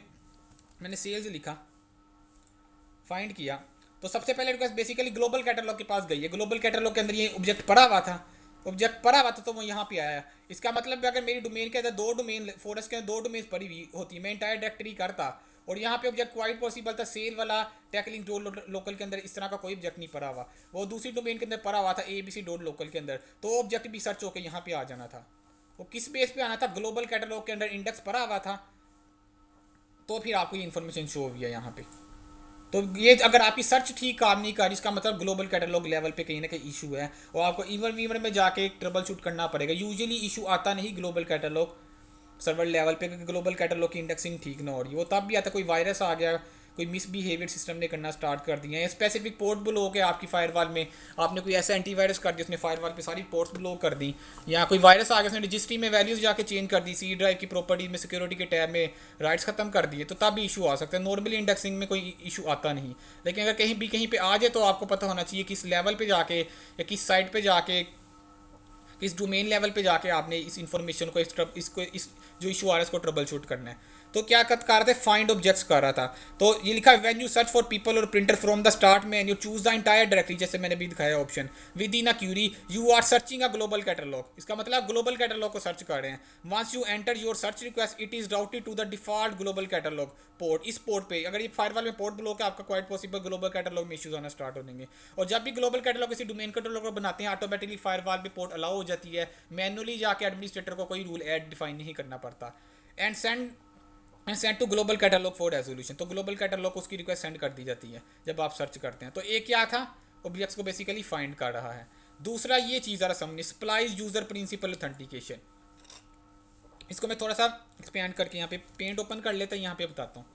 मैंने सेल्स लिखा, फाइंड किया, तो सबसे पहले रिक्वेस्ट बेसिकली ग्लोबल कैटलॉग के पास गई है। ग्लोबल कैटलॉग के अंदर ये ऑब्जेक्ट पड़ा हुआ था, ऑब्जेक्ट पड़ा हुआ था तो वो यहाँ पे आया। इसका मतलब अगर मेरी डोमेन के अंदर दो डोमेन, फॉरेस्ट के अंदर दो डोमेन पड़ी हुई होती, मैं इंटायर डायरेक्टरी करता और यहाँ पे ऑब्जेक्ट क्वाइट पॉसिबल था सेल वाला टैकलिंग डॉट लोकल के अंदर इस तरह का कोई ऑब्जेक्ट नहीं पड़ा हुआ, वो दूसरी डोमेन के अंदर पड़ा हुआ था ABC डॉट लोकल के अंदर, तो ऑब्जेक्ट भी सर्च होकर यहाँ पे आ जाना था। वो किस बेस पे आना था, ग्लोबल कैटलॉग के अंदर इंडेक्स पड़ा हुआ था, तो फिर आपको ये इन्फॉर्मेशन शो हुई है यहाँ पे। तो ये अगर आपकी सर्च ठीक काम नहीं कर रही, इसका मतलब ग्लोबल कैटलॉग लेवल पे कहीं ना कहीं इशू है और आपको ईवन वीवर में जाके एक ट्रबल शूट करना पड़ेगा। यूजुअली इशू आता नहीं ग्लोबल कैटलॉग सर्वर लेवल पे, क्योंकि ग्लोबल कैटलॉग की इंडेक्सिंग ठीक ना हो रही, वो तब भी आता कोई वायरस आ गया, कोई मिसबिहेवियर सिस्टम ने करना स्टार्ट कर दिया, या स्पेसिफिक पोर्ट ब्लॉक है आपकी फायरवॉल में, आपने कोई ऐसा एंटीवायरस कर दिया उसने फायरवॉल पे सारी पोर्ट्स ब्लॉक कर दी, या कोई वायरस आ गया उसने रजिस्ट्री में वैल्यूज जाके चेंज कर दी, सी ड्राइव की प्रॉपर्टी में सिक्योरिटी के टैब में राइट्स खत्म कर दिए, तो तब भी इशू आ सकता है। नॉर्मली इंडेक्सिंग में कोई इशू आता नहीं, लेकिन अगर कहीं पे आ जाए तो आपको पता होना चाहिए किस लेवल पे जाके या किस साइट पे जाके, किस डोमेन लेवल पे जाके आपने इस इन्फॉर्मेशन को इस जो इशू आ रहा है इसको ट्रबल शूट करना है। तो क्या कर रहा था, फाइंड ऑब्जेक्ट्स कर रहा था, तो ये लिखा है when you search for people और प्रिंटर फ्रॉम द स्टार्ट में you choose the entire directory, जैसे मैंने भी दिखाया option within a query you are searching a global catalog, इसका मतलब ग्लोबल कैटलॉग को सर्च कर रहे हैं। Once you enter your search request it is routed to the default global catalog port, इस पोर्ट पे अगर ये फायरवॉल में पोर्ट ब्लॉक है आपका क्वाइट पॉसिबल ग्लोबल कैटलॉग में इश्यूज आना स्टार्ट हो जाएंगे। और जब भी ग्लोबल कैटलॉग किसी डोमेन कंट्रोलर को बनाते हैं ऑटोमेटिकली फायरवॉल पे पोर्ट अलाउ हो जाती है, मैनुअली जाके एडमिनिस्ट्रेटर को कोई रूल ऐड डिफाइन नहीं करना पड़ता। And send to global catalog for resolution, तो ग्लोबल कैटलॉग को उसकी रिक्वेस्ट सेंड कर दी जाती है जब आप सर्च करते हैं। तो एक क्या था, ऑब्जेक्ट्स को बेसिकली फाइंड कर रहा है। दूसरा ये चीज़ ज़रा समझिए, सप्लाइज यूजर प्रिंसिपल ऑथेंटिकेशन, इसको मैं थोड़ा सा एक्सपेंड करके यहाँ पे पेंट ओपन कर लेता हूँ, यहाँ पे बताता हूँ।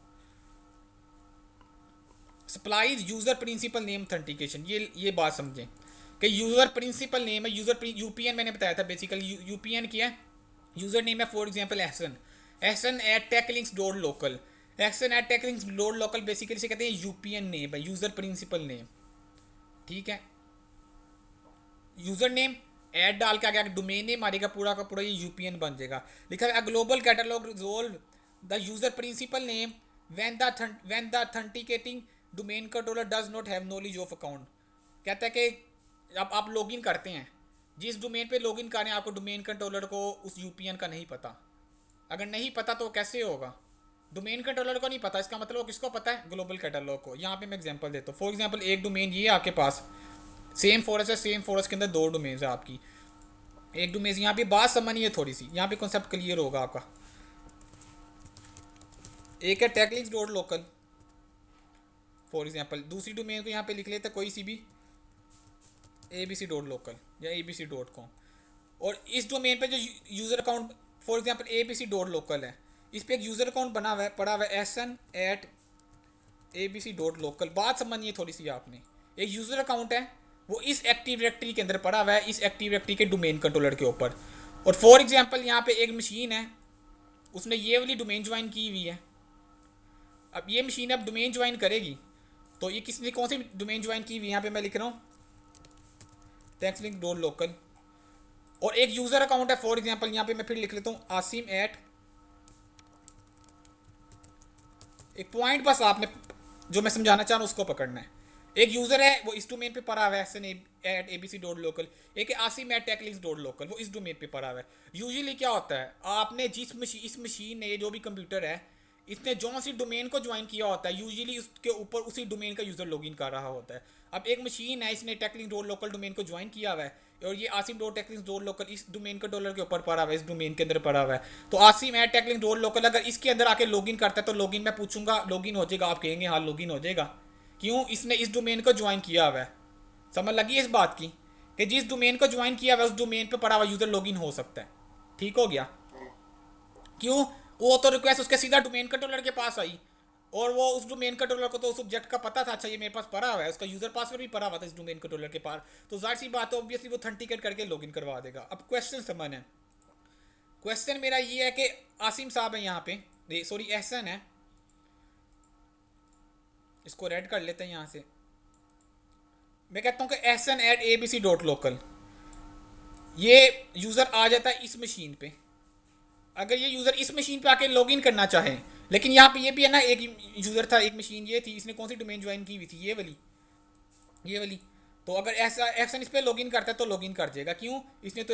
Supplies user principal name authentication, ये बात समझें कि यूजर प्रिंसिपल नेम है, यूपीएन मैंने बताया था बेसिकली, यूपीएन क्या है, यूजर नेम है for example Ehsan at Techlinks dot local, Ehsan at Techlinks dot local basically से कहते हैं यूपीएन नेम है, यूजर प्रिंसिपल नेम। ठीक है, यूज़र नेम ऐड डाल के आगे डोमेन नेम मारेगा, पूरा का पूरा ये यूपीएन बन जाएगा। लिखा है global catalog resolve the user principal name when the authenticating domain controller does not have knowledge of account. कहता है कि अब आप लॉगिन करते हैं, जिस डोमेन पे लॉगिन करें आपको डोमेन कंट्रोलर को उस यूपीएन का नहीं पता। अगर नहीं पता तो कैसे होगा, डोमेन कंट्रोलर को नहीं पता, इसका मतलब वो किसको पता है, ग्लोबल कैटलॉग को। यहाँ पे मैं एग्जांपल देता हूँ। फॉर एग्जांपल एक डोमेन ये आपके पास सेम फॉरेस्ट है, सेम फॉरेस्ट के अंदर दो डोमेन है आपकी। एक डोमेन यहाँ पे बात समझनी है थोड़ी सी, यहाँ पे कॉन्सेप्ट क्लियर होगा आपका। एक है टेकलिंक्स डॉट लोकल फॉर एग्जांपल, दूसरी डोमेन को यहाँ पे लिख लेते हैं कोई सी भी abc.local या abc.com। और इस डोमेन पे जो user account for example abc.local है, इस पे एक यूज़र अकाउंट बना हुआ है, पड़ा हुआ है sn@abc.local। बात समझनी है थोड़ी सी आपने, एक यूज़र अकाउंट है वो इस एक्टिव डायरेक्टरी के अंदर पड़ा हुआ है, इस एक्टिव डायरेक्टरी के डोमेन कंट्रोलर के ऊपर। और फॉर एग्जांपल यहाँ पे एक मशीन है, उसने ये वाली डोमेन ज्वाइन की हुई है। अब ये मशीन अब डोमेन ज्वाइन करेगी, तो ये किसने कौन सी डोमेन ज्वाइन की हुई है, यहाँ पे मैं लिख रहा हूँ टेक्सलिंक.लोकल। और एक यूज़र अकाउंट है फॉर एग्जांपल, यहाँ पे मैं फिर लिख लेता हूँ आसिम एट, एक पॉइंट बस आपने जो मैं समझाना चाह रहा हूँ उसको पकड़ना है। एक यूज़र है वो इस डोमेन पे पड़ा हुआ है sn@abc.local, एक है asim@techlinks.local, वो इस डोमेन पे पड़ा हुआ है। यूजुअली क्या होता है, आपने इस मशीन ने, जो भी कंप्यूटर है, इसने जो सी डोमेन को ज्वाइन किया होता है, यूजुअली उसके ऊपर उसी डोमेन का यूज़र लॉगिन कर रहा होता है। अब एक मशीन है, इसने techlinks.local डोमेन को ज्वाइन किया हुआ है, और ये asim.techlinks.local इस डोमेन कंट्रोलर के ऊपर पड़ा हुआ है, इस डोमेन के अंदर पड़ा हुआ है। तो asim@techlinks.local अगर इसके अंदर आके लॉगिन करता है तो लॉगिन मैं पूछूंगा लॉगिन हो जाएगा, आप कहेंगे हाँ लॉगिन हो जाएगा। क्यों, इसने इस डोमेन को ज्वाइन किया हुआ है। समझ लगी इस बात की कि जिस डोमेन को ज्वाइन किया हुआ है उस डोमेन पे पड़ा हुआ यूज़र लॉगिन हो सकता है। ठीक हो गया। क्यों, वो तो रिक्वेस्ट उसके सीधा डोमेन कंट्रोलर के पास आई, और वो उस डोमेन कंट्रोलर को तो उस ऑब्जेक्ट का पता था, अच्छा ये मेरे पास पड़ा हुआ है, उसका यूजर पासवर्ड भी पड़ा हुआ था इस डोमेन कंट्रोलर के पास, तो जाहिर सी बात है ऑब्वियसली वो ऑथेंटिकेट करके लॉगिन करवा देगा। अब क्वेश्चन समझ है, क्वेश्चन मेरा ये है कि आसिम साहब है यहाँ पे, सॉरी एहसन है, इसको रेड कर लेते हैं यहाँ से। मैं कहता हूँ कि sn@abc.local, ये यूज़र आ जाता है इस मशीन पे। अगर ये यूज़र इस मशीन पे आके लॉगिन करना चाहे, लेकिन यहाँ पे ये भी है ना, एक यूज़र था, एक मशीन ये थी, इसने कौन सी डोमेन ज्वाइन की हुई थी, ये वाली। तो अगर ऐसा एक्शन इस पर लॉगिन करता है तो लॉगिन कर जाएगा। क्यों, इसने तो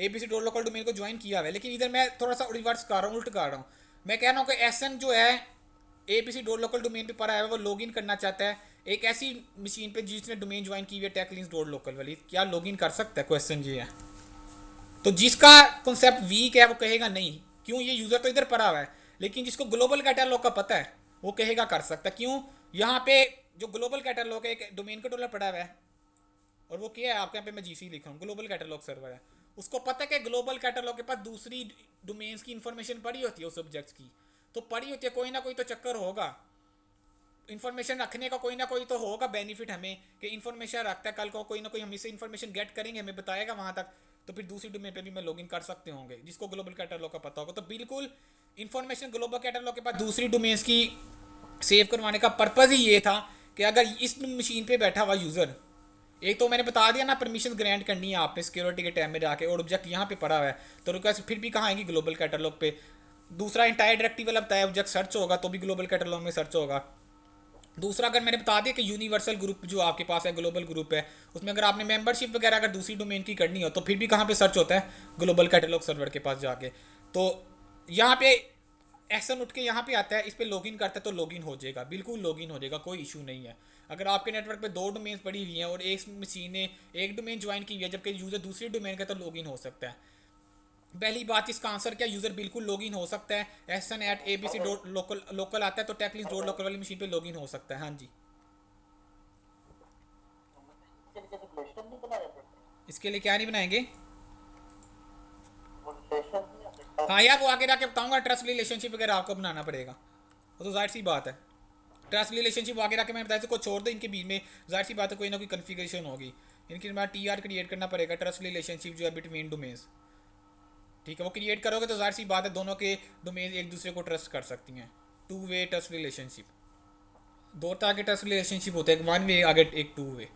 abc.local डोमेन को ज्वाइन किया हुआ है। लेकिन इधर मैं थोड़ा सा रिवर्स कर रहा हूँ, उल्ट कर रहा हूँ। मैं कह रहा हूँ कि एसन जो है abc.local डोमेन पे पड़ा है, वो लॉगिन करना चाहता है एक ऐसी मशीन पे जिसने डोमेन ज्वाइन की हुई है techlinks.local वाली, क्या लॉगिन कर सकता है, क्वेश्चन ये है। तो जिसका कॉन्सेप्ट वीक है वो कहेगा नहीं। क्यों, ये यूज़र तो इधर पड़ा हुआ है, लेकिन जिसको ग्लोबल कैटलॉग का पता है वो कहेगा कर सकता है। क्यों, यहाँ पे जो ग्लोबल कैटलॉग है, एक डोमेन कंट्रोलर पड़ा हुआ है, और वो क्या है आपके यहाँ पे मैं जीसी लिखा हूँ, ग्लोबल कैटलॉग सर्वर है। उसको पता है कि ग्लोबल कैटलॉग के पास दूसरी डोमेन्स की इन्फॉर्मेशन पड़ी होती है, उस सब्जेक्ट्स की तो पड़ी होती है, कोई ना कोई तो चक्कर होगा, इन्फॉर्मेशन रखने का कोई ना कोई तो होगा बेनिफिट हमें, कि इन्फॉर्मेशन रखता है, कल को कोई ना कोई हम इससे इन्फॉर्मेशन गेट करेंगे, हमें बताएगा वहाँ तक, तो फिर दूसरी डोमेन पे भी मैं लॉगिन कर सकते होंगे, जिसको ग्लोबल कैटलॉग का पता होगा। तो बिल्कुल इन्फॉर्मेशन ग्लोबल कैटलॉग के पास दूसरी डोमेन्स की सेव करवाने का पर्पज़ ही ये था कि अगर इस मशीन पे बैठा हुआ यूज़र, एक तो मैंने बता दिया ना परमिशन ग्रांट करनी है आपने सिक्योरिटी के टाइम में जाके, और ऑब्जेक्ट यहाँ पे पड़ा हुआ है, तो रिक्वेस्ट फिर भी कहाँ आएंगी, ग्लोबल कैटलॉग पे। दूसरा इंटायर डायरेक्टिव वाला बताया ऑब्जेक्ट सर्च होगा तो भी ग्लोबल कैटलॉग में सर्च होगा। दूसरा अगर मैंने बता दिया कि यूनिवर्सल ग्रुप जो आपके पास है, ग्लोबल ग्रुप है, उसमें अगर आपने मेंबरशिप वगैरह अगर दूसरी डोमेन की करनी हो तो फिर भी कहाँ पे सर्च होता है, ग्लोबल कैटलॉग सर्वर के पास जाके। तो यहाँ पे एक्शन उठ के यहाँ पे आता है, इस पर लॉगिन करता है तो लॉगिन हो जाएगा, बिल्कुल लॉगिन हो जाएगा, कोई इशू नहीं है। अगर आपके नेटवर्क पे दो डोमेन पड़ी हुई हैं और एक मशीन ने एक डोमेन ज्वाइन की हुई है जबकि यूज़र दूसरी डोमेन का, तो लॉगिन हो सकता है। पहली बात, इसका आंसर क्या, यूज़र बिल्कुल लॉगिन हो सकता है। sn@abc.local आता है तो techlinks.local वाली मशीन पे लॉगिन हो सकता है। हाँ जी, रिलेशन नहीं बनाया पड़ता, इसके लिए क्या नहीं बनाएंगे। वो रिलेशन नहीं है, हाँ यार, वो आगे जाके बताऊंगा, ट्रस्ट रिलेशनशिप वगैरह आपको बनाना पड़ेगा, वो तो जाहिर सी बात है। ट्रस्ट रिलेशनशिप आगे जाके मैं बताया, को छोड़ दो, इनके बीच में जाहिर सी बात है कोई ना कोई कन्फिगरेशन होगी, इनके बाद TR क्रिएट करना पड़ेगा, ट्रस्ट रिलेशनशिप जो है बिटवीन डोमेन्स। ठीक है, वो क्रिएट करोगे तो जाहिर सी बात है दोनों के डोमेन एक दूसरे को ट्रस्ट कर सकती हैं। 2 वे ट्रस्ट रिलेशनशिप, दो तरह के ट्रस्ट रिलेशनशिप होते हैं, एक 1 वे आगे एक 2 वे।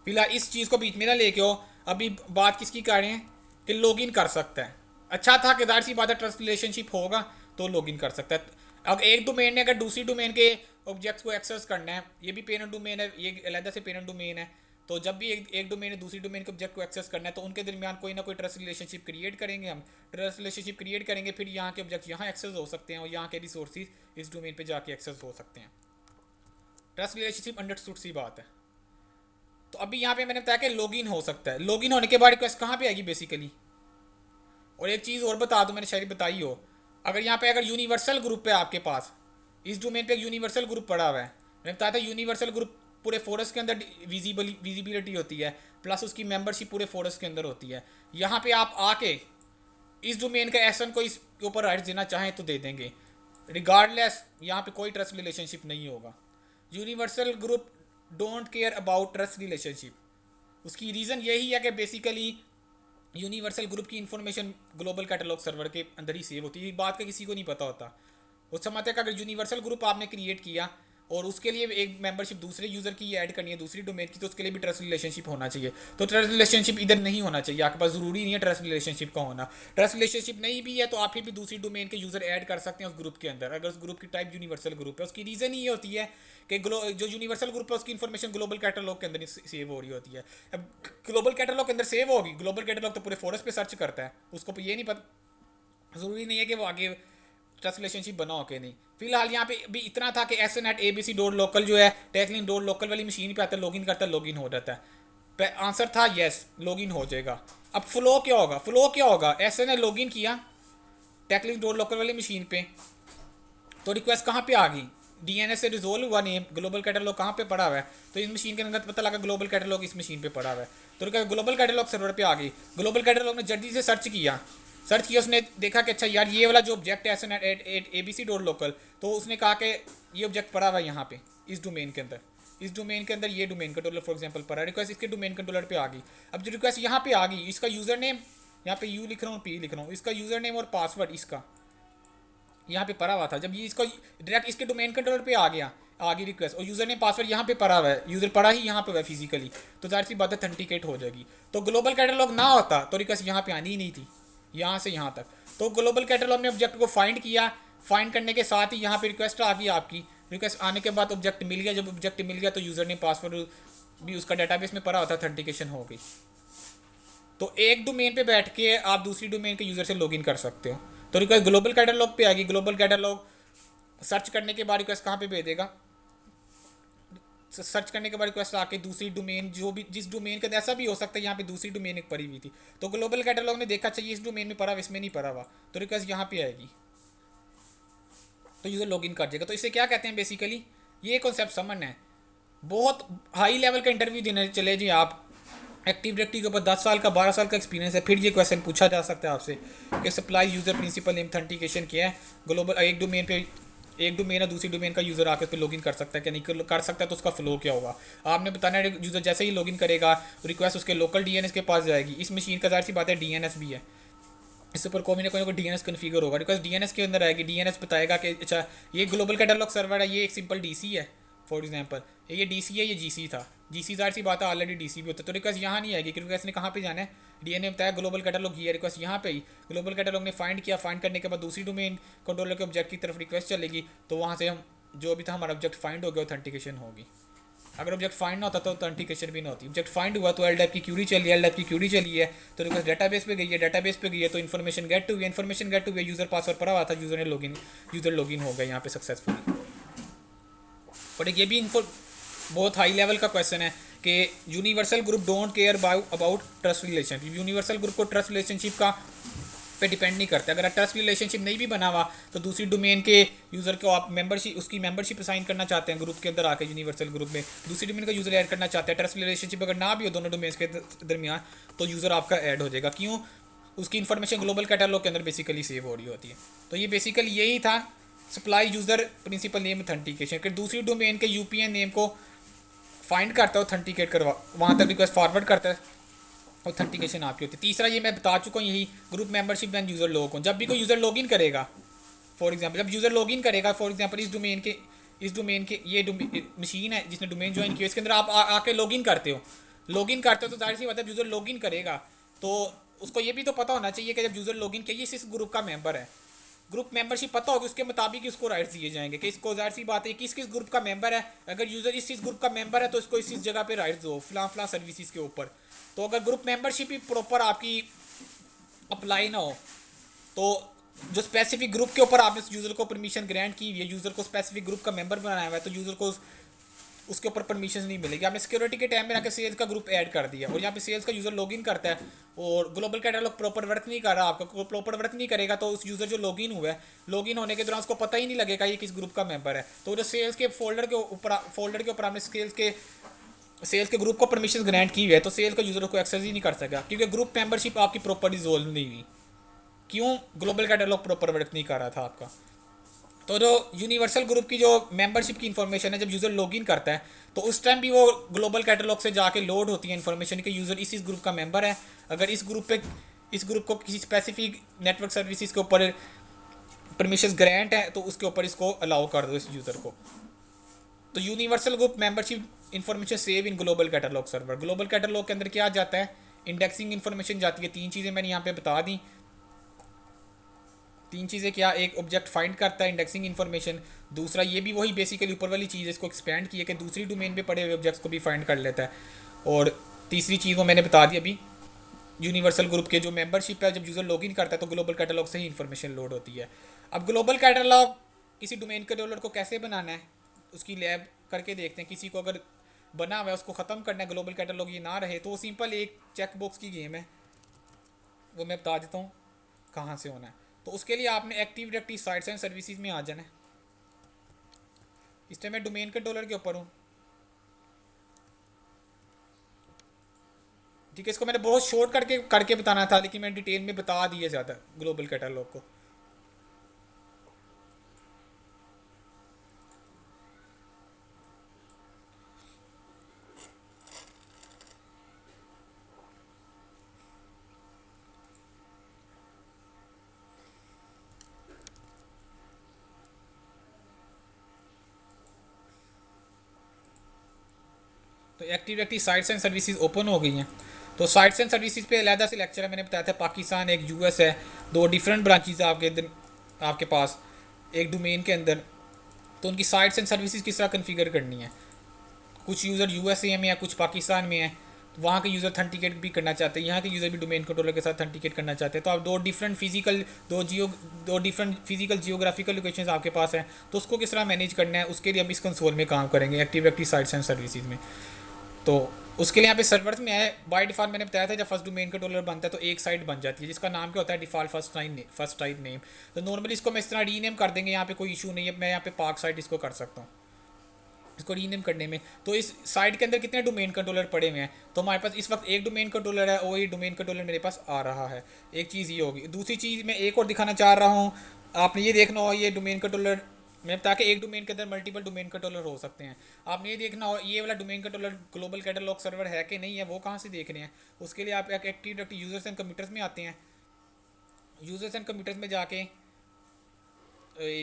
फिलहाल इस चीज़ को बीच में ना लेके हो। अभी बात किसकी कर रहे हैं कि लॉगिन कर सकता है। अच्छा था कि जाहिर सी बात है ट्रस्ट रिलेशनशिप होगा तो लॉगिन कर सकता है। अब एक डोमेन ने अगर दूसरी डोमेन के ऑब्जेक्ट्स को एक्सेस करना है, ये भी पेरेंट डोमेन है, ये अलग से पेरेंट डोमेन है, तो जब भी एक डोमेन ने दूसरी डोमेन के ऑब्जेक्ट को एक्सेस करना है तो उनके दरमियान कोई ना कोई ट्रस्ट रिलेशनशिप क्रिएट करेंगे। हम ट्रस्ट रिलेशनशिप क्रिएट करेंगे, फिर यहाँ के ऑब्जेक्ट यहाँ एक्सेस हो सकते हैं और यहाँ के रिसोर्सेज इस डोमेन पे जाके एक्सेस हो सकते हैं। ट्रस्ट रिलेशनशिप अंडरस्टूड सी बात है। तो अभी यहाँ पे मैंने बताया कि लॉगिन हो सकता है। लॉगिन होने के बाद रिक्वेस्ट कहाँ पे आएगी बेसिकली। और एक चीज़ और बता दूँ, मैंने शायद बताई हो, अगर यहाँ पे अगर यूनिवर्सल ग्रुप है आपके पास, इस डोमेन पे एक यूनिवर्सल ग्रुप पड़ा हुआ है, मैंने बताया था यूनिवर्सल ग्रुप पूरे फोरस के अंदर विजिबिलिटी होती है, प्लस उसकी मेंबरशिप पूरे फोरस के अंदर होती है। यहाँ पे आप आके इस डोमेन का एसन को इस ऊपर राइट्स देना चाहें तो दे देंगे, रिगार्डलेस यहाँ पे कोई ट्रस्ट रिलेशनशिप नहीं होगा। Universal group don't care about trust relationship. उसकी रीज़न यही है कि बेसिकली यूनिवर्सल ग्रुप की इन्फॉर्मेशन ग्लोबल कैटलॉग सर्वर के अंदर ही सेव होती है। बात का किसी को नहीं पता होता। उस समय तक अगर यूनिवर्सल ग्रुप आपने क्रिएट किया और उसके लिए एक मेंबरशिप दूसरे यूज़र की ऐड करनी है दूसरी डोमेन की, तो उसके लिए भी ट्रस्ट रिलेशनशिप होना चाहिए। तो ट्रस्ट रिलेशनशिप इधर नहीं होना चाहिए, आपके पास ज़रूरी नहीं है ट्रस्ट रिलेशनशिप का होना। ट्रस्ट रिलेशनशिप नहीं भी है तो आप फिर भी दूसरी डोमेन के यूज़र ऐड कर सकते हैं उस ग्रुप के अंदर, अगर उस ग्रुप की टाइप यूनिवर्सल ग्रुप है। उसकी रीज़न ये होती है कि जो यूनिवर्सल ग्रुप है उसकी इन्फॉर्मेशन ग्लोबल कैटलॉग के अंदर सेव हो रही होती है। अब ग्लोबल कैटलॉग के अंदर सेव होगी, ग्लोबल कैटलॉग तो पूरे फोरस पे सर्च करता है, उसको ये नहीं पता, ज़रूरी नहीं है कि वो आगे ट्रस्ट रिलेशनशिप बना हो के नहीं। फिलहाल यहाँ पे भी इतना था कि SN@abc.local जो है टैकलिंग.local वाली मशीन पे आता है, लॉगिन करता है, लॉगिन हो जाता है। आंसर था यस, लॉगिन हो जाएगा। अब फ्लो क्या होगा, फ्लो क्या होगा, SN ने लॉगिन किया टैकलिंग.local वाली मशीन पे, तो रिक्वेस्ट कहाँ पे आ गई, DNS से रिजोल्व हुआ नेम, ग्लोबल कैटलॉग कहाँ पे पड़ा हुआ है, तो इस मशीन के अंदर पता लगा ग्लोबल कैटलॉग इस मशीन पे पड़ा हुआ है, तो ग्लोबल कैटलॉग सर्वर पे आ गई। ग्लोबल कैटलॉग ने जल्दी से सर्च किया, उसने देखा कि अच्छा यार ये वाला जो ऑब्जेक्ट है SN@abc.local, तो उसने कहा कि ये ऑब्जेक्ट पड़ा हुआ है यहाँ पे इस डोमेन के अंदर, इस डोमेन के अंदर ये डोमेन कंट्रोलर फॉर एग्जांपल पड़ा है, रिक्वेस्ट इसके डोमेन कंट्रोलर पे आ गई। अब जो रिक्वेस्ट यहाँ पे आ गई, इसका यूज़र नेम यहाँ पे U लिख रहा हूँ, P लिख रहा हूँ, इसका यूज़र नेम और पासवर्ड इसका यहाँ पे पड़ा हुआ था। जब ये इसको डायरेक्ट इसके डोमेन कंट्रोलर पे आ गया, आ गई रिक्वेस्ट, और यूज़र ने पासवर्ड यहाँ पे पड़ा हुआ है, यूज़र पड़ा ही यहाँ पे हुआ है फिजिकली, तो जाहिर सी बात है ऑथेंटिकेट हो जाएगी। तो ग्लोबल कैटलॉग ना होता तो रिक्वेस्ट यहाँ पे आनी ही नहीं थी, यहाँ से यहाँ तक। तो ग्लोबल कैटलॉग ने ऑब्जेक्ट को फाइंड किया, फाइंड करने के साथ ही यहाँ पे रिक्वेस्ट आ गई आपकी, रिक्वेस्ट आने के बाद ऑब्जेक्ट मिल गया। जब ऑब्जेक्ट मिल गया तो यूज़र ने पासवर्ड भी उसका डाटाबेस में पड़ा होता, ऑथेंटिकेशन हो गई। तो एक डोमेन पे बैठ के आप दूसरी डोमेन के यूज़र से लॉगिन कर सकते हो। तो रिक्वेस्ट ग्लोबल कैटलॉग पे आएगी, ग्लोबल कैटलॉग सर्च करने के बाद रिक्वेस्ट कहाँ पे भेज देगा, सर्च करने के बाद रिक्वेस्ट आके दूसरी डोमेन जो भी जिस डोमेन का, ऐसा भी हो सकता है यहाँ पे दूसरी डोमेन एक पड़ी हुई थी, तो ग्लोबल कैटलॉग ने देखा चाहिए इस डोमेन में पड़ा हुआ, इसमें नहीं पड़ा हुआ, तो रिक्वेस्ट यहाँ पे आएगी, तो यूज़र लॉगिन कर जाएगा। तो इसे क्या कहते हैं बेसिकली, ये कॉन्सेप्ट समझ है। बहुत हाई लेवल का इंटरव्यू देने चले जी आप, एक्टिव डायरेक्टरी के ऊपर 10 साल का 12 साल का एक्सपीरियंस है, फिर ये क्वेश्चन पूछा जा सकता है आपसे कि सप्लाई यूज़र प्रिंसिपल ऑथेंटिकेशन क्या है। ग्लोबल एक डोमेन पे एक डोमेन है, दूसरी डोमेन का यूज़र आकर पे लॉगिन कर सकता है क्या, नहीं कर सकता है, तो उसका फ्लो क्या होगा आपने बताना है। यूज़र जैसे ही लॉगिन करेगा रिक्वेस्ट उसके लोकल DNS के पास जाएगी। इस मशीन का जाहिर सी बात है DNS भी है, इसके ऊपर कोई ना कोई DNS कन्फिगर होगा, रिक्वेस्ट DNS के अंदर आएगी, DNS बताएगा कि अच्छा ये ग्लोबल कैटलॉग सर्वर है, ये एक सिंपल DC है फॉर एग्जांपल, ये DC है, ये GC था, GC जाहिर सी बात है ऑलरेडी DC भी होता है, तो रिक्वेस्ट यहाँ नहीं आएगी क्योंकि रिक्वेस्ट ने कहाँ पे जाना है, DNA बताया ग्लोबल कैटलॉग ये, रिक्वेस्ट यहाँ पे ही ग्लोबल कैटलॉग ने फाइंड किया, फाइंड करने के बाद दूसरी डोमेन कंट्रोलर के ऑब्जेक्ट की तरफ रिक्वेस्ट चलेगी, तो वहाँ से हम जो भी था हमारा ऑब्जेक्ट फाइंड हो गया, ऑथेंटिकेशन होगी। अगर ऑब्जेक्ट फाइंड ना होता तो ऑथेंटिकेशन भी ना होती। ऑब्जेक्ट फाइंड हुआ तो LDAP की क्यूरी चली है, LDAP की क्यूरी चली है तो रिक्वेस्ट डेटाबेस पे गई है, डेटाबेस पे गई है तो इन्फॉर्मेशन गेट हुई है, इन्फॉर्मेशन गेट हुई है, यूज़र पासवर्ड पड़ा हुआ था, यूज़र लॉगिन हो गया यहाँ पे सक्सेसफुली। बट ये भी इन्फो बहुत हाई लेवल का क्वेश्चन है कि universal group don't care about trust relationship. Universal group को ट्रस्ट रिलेशनशिप का पे डिपेंड नहीं करते। अगर ट्रस्ट रिलेशनशिप नहीं भी बना हुआ तो दूसरी डोमेन के यूज़र को आप उसकी मेंबरशिप असाइन करना चाहते हैं ग्रुप के अंदर आके, यूनिवर्सल ग्रुप में दूसरी डोमेन का यूज़र ऐड करना चाहते हैं, ट्रस्ट रिलेशनशिप अगर ना भी हो दोनों डोमेन्स के दरमियान तो यूज़र आपका ऐड हो जाएगा। क्यों, उसकी इन्फॉर्मेशन ग्लोबल कैटलॉग के अंदर बेसिकली सेव हो रही होती है। तो ये बेसिकली यही था supply user principal name authentication, कि दूसरी डोमेन के UPN नेम को फाइंड करता है, ऑथेंटिकेट करवा वहाँ तक रिक्वेस्ट फॉरवर्ड करता है, ऑथेंटिकेशन आपकी होती है। तीसरा ये मैं बता चुका हूँ, यही group membership end user log. जब भी कोई यूज़र लॉगिन करेगा फॉर एग्जांपल, जब यूज़र लॉगिन करेगा फॉर एग्जांपल इस डोमेन के ये मशीन है जिसने डोमेन ज्वाइन किया, इसके अंदर आप आके लॉगिन करते हो, लॉगिन करते हो तो जाहिर सी बात है यूज़र लॉगिन करेगा, तो उसको ये भी तो पता होना चाहिए कि जब यूज़र लॉगिन किया ये इस ग्रुप का मेंबर है, ग्रुप मेंबरशिप पता होगी, उसके मुताबिक ही उसको राइट्स दिए जाएंगे कि इसको जाहिर सी बात है किस किस ग्रुप का मेंबर है। अगर यूज़र इस ग्रुप का मेंबर है तो इसको इस जगह पे राइट्स दो फलां फलां सर्विसेज के ऊपर। तो अगर ग्रुप मेंबरशिप ही प्रॉपर आपकी अप्लाई ना हो तो जो स्पेसिफिक ग्रुप के ऊपर आपने यूज़र को परमिशन ग्रांट की हुई है, यूज़र को स्पेसिफिक ग्रुप का मेंबर बनाया हुआ है, तो यूज़र को उसके ऊपर परमिशन नहीं मिलेगी। आपने सिक्योरिटी के टाइम में आके सेल्स का ग्रुप ऐड कर दिया और यहाँ पे सेल्स का यूज़र लॉगिन करता है और ग्लोबल कैटलॉग प्रॉपर वर्क नहीं कर रहा, आपका प्रॉपर वर्क नहीं करेगा तो उस यूज़र जो लॉगिन हुआ है, लॉगिन होने के दौरान उसको पता ही नहीं लगेगा ये किस ग्रुप का मेंबर है। तो जो सेल्स के फोल्डर के ऊपर आपने सेल्स के ग्रुप को परमिशन ग्रांट की हुई है तो सेल्स का यूज़र को एक्सेस ही नहीं कर सकेगा, क्योंकि ग्रुप मेंबरशिप आपकी प्रॉपर रिजोल्व नहीं हुई। क्यों? ग्लोबल कैटलॉग प्रॉपर वर्क नहीं कर रहा था आपका। तो जो यूनिवर्सल ग्रुप की जो मेंबरशिप की इन्फॉर्मेशन है, जब यूज़र लॉगिन करता है तो उस टाइम भी वो ग्लोबल कैटलॉग से जाके लोड होती है इन्फॉर्मेशन कि यूज़र इस ग्रुप का मेंबर है। अगर इस ग्रुप को किसी स्पेसिफिक नेटवर्क सर्विसेज के ऊपर परमिशन ग्रांट है तो उसके ऊपर इसको अलाउ कर दो इस यूज़र को। तो universal group membership information save in global catalog server. Global catalogue के अंदर क्या जाता है? इंडेक्सिंग इन्फॉर्मेशन जाती है। 3 चीज़ें मैंने यहाँ पे बता दी। 3 चीज़ें क्या? एक ऑब्जेक्ट फाइंड करता है इंडेक्सिंग इन्फॉर्मेशन, दूसरा ये भी वही बेसिकली ऊपर वाली चीज़ इसको एक्सपेंड की है कि दूसरी डोमेन पे पड़े हुए ऑब्जेक्ट्स को भी फाइंड कर लेता है, और तीसरी चीज़ वो मैंने बता दी अभी, यूनिवर्सल ग्रुप के जो मेंबरशिप है जब यूज़र लॉगिन करता है तो ग्लोबल कैटलॉग से ही इन्फॉर्मेशन लोड होती है। अब ग्लोबल कैटलॉग किसी डोमेन कंट्रोलर को कैसे बनाना है उसकी लैब करके देखते हैं। किसी को अगर बना हुआ है उसको ख़त्म करना है, ग्लोबल कैटलॉग ये ना रहे, तो वो सिंपल एक चेक बॉक्स की गेम है, वो मैं बता देता हूँ कहाँ से होना है। तो उसके लिए आपने active directory sites and services में आ जाना है। इस टाइम मैं डोमेन कंट्रोलर के ऊपर हूँ, ठीक है। इसको मैंने बहुत शॉर्ट करके बताना था, लेकिन मैंने डिटेल में बता दिया ज़्यादा ग्लोबल कैटलॉग को। तो active directory sites and services open हो गई हैं। तो साइट्स एंड सर्विसेज पे अलहदा से लेक्चर है, मैंने बताया था पाकिस्तान एक यूएस है, दो डिफरेंट ब्रांचेज है आपके पास एक डोमेन के अंदर। तो उनकी साइट्स एंड सर्विसेज किस तरह कन्फिगर करनी है। कुछ यूज़र यूएसए में है, कुछ पाकिस्तान में है, तो वहाँ के यूज़र ऑथेंटिकेट भी करना चाहते हैं, यहाँ के यूज़र भी डोमेन कंट्रोलर के साथ ऑथेंटिकेट करना चाहते हैं। तो आप दो डिफरेंट फिजिकल जियोग्राफिकल लोकेशन आपके पास हैं, तो उसको किस तरह मैनेज करना है उसके लिए हम इस कंसोल में काम करेंगे active directory sites and services में। तो उसके लिए यहाँ पे सर्वर्स में है बाय डिफ़ॉल्ट, मैंने बताया था जब फर्स्ट डोमेन कंट्रोलर बनता है तो एक साइट बन जाती है जिसका नाम क्या होता है? Default first sight name. तो नॉर्मली इसको मैं इस तरह रीनेम कर देंगे, यहाँ पे कोई इशू नहीं है, मैं यहाँ पे पार्क साइट इसको कर सकता हूँ इसको रीनेम करने में। तो इस साइट के अंदर कितने डोमेन कंट्रोलर पड़े हुए हैं? तो हमारे पास इस वक्त एक डोमेन कंट्रोलर है, वही डोमेन कंट्रोलर मेरे पास आ रहा है। एक चीज़ ये होगी। दूसरी चीज़ मैं एक और दिखाना चाह रहा हूँ, आपने ये देखना हो ये डोमेन कंट्रोलर, मैं बता के एक डोमेन के अंदर मल्टीपल डोमेन कंट्रोलर हो सकते हैं। आपने ये देखना हो ये वाला domain controller global catalog server है कि नहीं है, वो कहाँ से देख रहे हैं? उसके लिए आप एक active directory users and computers में आते हैं। यूजर्स एंड कंप्यूटर्स में जाके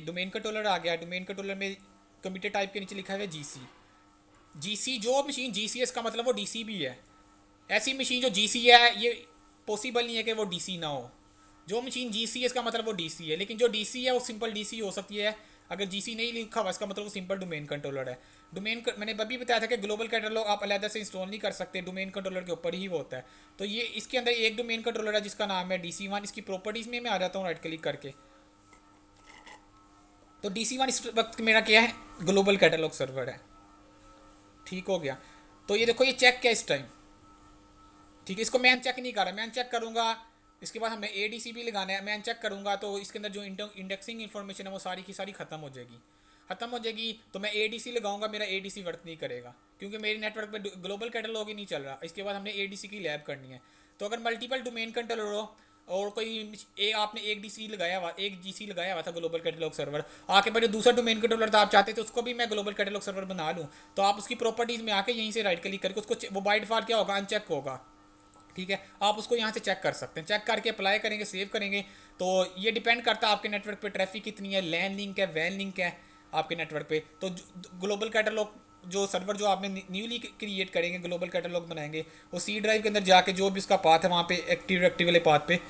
डोमेन कंट्रोलर आ गया। डोमेन कंट्रोलर में कंप्यूटर टाइप के नीचे लिखा है जीसी। जो मशीन जी सी है इसका मतलब वो डीसी भी है। ऐसी मशीन जो जीसी है ये पॉसिबल नहीं है कि वो डीसी ना हो। जो मशीन जीसी है इसका मतलब वो डीसी है, लेकिन जो डीसी है वो सिंपल डीसी हो सकती है। अगर जीसी नहीं लिखा हुआ इसका मतलब वो सिंपल डोमेन कंट्रोलर है। मैंने अभी बताया था कि ग्लोबल कैटलॉग आप अलग से इंस्टॉल नहीं कर सकते, डोमेन कंट्रोलर के ऊपर ही वो होता है। तो ये इसके अंदर एक डोमेन कंट्रोलर है जिसका नाम है DC1। इसकी प्रॉपर्टीज़ में मैं आ जाता हूँ राइट क्लिक करके। तो DC1 इस वक्त मेरा क्या है? ग्लोबल कैटलॉग सर्वर है। ठीक हो गया। तो ये देखो ये चेक किया इस टाइम, ठीक है। इसको मैं चेक नहीं कर रहा, मैं चेक करूँगा इसके बाद हमें ADC भी लगाना है। मैं चेक करूँगा तो इसके अंदर जो इंडेक्सिंग इन्फॉर्मेशन है वो सारी की सारी ख़त्म हो जाएगी। तो मैं ADC लगाऊंगा, मेरा ADC वर्क नहीं करेगा क्योंकि मेरे नेटवर्क पे ग्लोबल कैटलॉग ही नहीं चल रहा। इसके बाद हमने ADC की लैब करनी है। तो अगर मल्टीपल डोमेन कंट्रोलर हो और आपने एक GC लगाया हुआ था ग्लोबल कैटलॉग सर्वर, आके बाद जो दूसरा डोमेन कंट्रोलर था आप चाहते थे उसको भी मैं ग्लोबल कैटलॉग सर्वर बना लूँ, तो आप उसकी प्रॉपर्टीज़ में आके यहीं से राइट क्लिक करके उसको वो बाय डिफॉल्ट क्या होगा? अनचेक होगा, ठीक है। आप उसको यहाँ से चेक कर सकते हैं। चेक करके अप्लाई करेंगे, सेव करेंगे। तो ये डिपेंड करता है आपके नेटवर्क पे ट्रैफिक कितनी है, लैन लिंक है, वैन लिंक है आपके नेटवर्क पे। तो ग्लोबल कैटलॉग जो सर्वर जो आपने न्यूली क्रिएट करेंगे, ग्लोबल कैटलॉग बनाएंगे, वो सी ड्राइव के अंदर जाके जो भी उसका पाथ है वहाँ पे एक्टिव वाले पाथ पे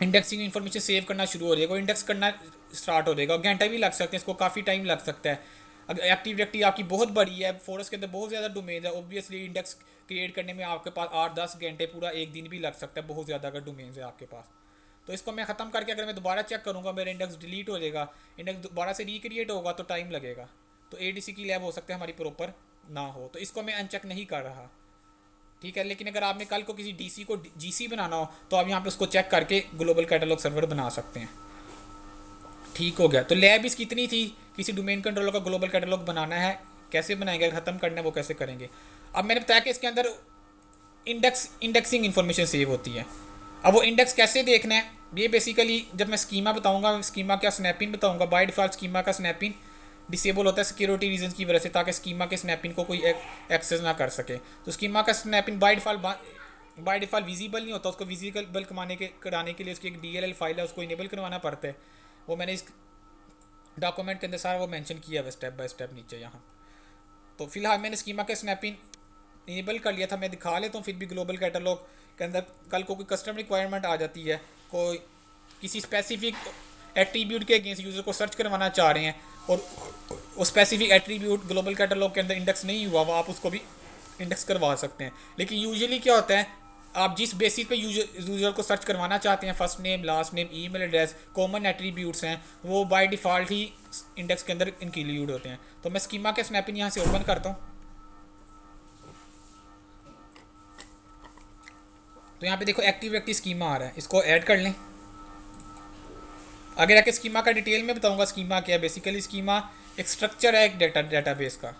इंडेक्सिंग इन्फॉर्मेशन सेव करना शुरू हो जाएगा, इंडेक्स करना स्टार्ट हो जाएगा। घंटा भी लग सकते हैं इसको, काफ़ी टाइम लग सकता है। अगर एक्टिव डायरेक्टरी आपकी बहुत बड़ी है, फोरस के अंदर बहुत ज़्यादा डोमेन है, ऑब्वियसली इंडेक्स क्रिएट करने में आपके पास 8-10 घंटे, पूरा एक दिन भी लग सकता है, बहुत ज़्यादा अगर डोमेन है आपके पास। तो इसको मैं ख़त्म करके अगर मैं दोबारा चेक करूँगा, मेरा इंडेक्स डिलीट हो जाएगा, इंडेक्स दोबारा से रिक्रिएट होगा तो टाइम लगेगा। तो ADC की लैब हो सकता है हमारी प्रॉपर ना हो, तो इसको मैं अनचेक नहीं कर रहा, ठीक है। लेकिन अगर आपने कल को किसी DC को GC बनाना हो तो आप यहाँ पे उसको चेक करके ग्लोबल कैटलॉग सर्वर बना सकते हैं। ठीक हो गया। तो लैब इसकी इतनी थी, किसी डोमेन कंट्रोलर का ग्लोबल कैटलॉग बनाना है, कैसे बनाएंगे, ख़त्म करना है वो कैसे करेंगे। अब मैंने बताया कि इसके अंदर इंडेक्सिंग इन्फॉर्मेशन सेव होती है। अब वो इंडेक्स कैसे देखना है, ये बेसिकली जब मैं स्कीमा बताऊंगा, स्कीमा क्या स्नैपिंग बताऊंगा, बाय डिफ़ॉल्ट स्कीमा का स्नैपिंग डिसेबल होता है सिक्योरिटी रीजन की वजह से, ताकि स्कीमा के स्नैपिंग को कोई एक्सेस ना कर सके। तो स्कीमा का स्नैपिंग बाय डिफ़ॉल्ट विजिबल नहीं होता, उसको विजिबल कराने के लिए उसकी एक DLL फाइल है, उसको इनेबल करवाना पड़ता है। वो मैंने इस डॉक्यूमेंट के अंदर सारा वो मेंशन किया हुआ स्टेप बाय स्टेप नीचे यहाँ। तो फिलहाल मैंने स्कीमा के स्नैपिंग इनेबल कर लिया था, मैं दिखा लेता हूँ। फिर भी ग्लोबल कैटलॉग के अंदर कल को कोई कस्टम रिक्वायरमेंट आ जाती है, कोई किसी स्पेसिफिक एट्रीब्यूट के अगेंस्ट यूज़र को सर्च करवाना चाह रहे हैं और वो स्पेसिफिक एट्रीब्यूट ग्लोबल कैटलॉग के अंदर इंडेक्स नहीं हुआ, वो आप उसको भी इंडेक्स करवा सकते हैं। लेकिन यूजुअली क्या होता है, आप जिस बेसिस पे यूज़र को सर्च करवाना चाहते हैं, first name, last name, email address, common attributes हैं, वो बाय डिफ़ॉल्ट ही इंडेक्स के अंदर इंक्लूड होते हैं। तो मैं स्कीमा के स्नैपिंग यहाँ से ओपन करता हूँ। तो यहाँ पे देखो एक्टिव स्कीमा आ रहा है, इसको ऐड कर लें। आगे जाके स्कीमा का डिटेल में बताऊंगा स्कीमा क्या है। बेसिकली स्कीमा एक स्ट्रक्चर है, एक डाटाबेस का।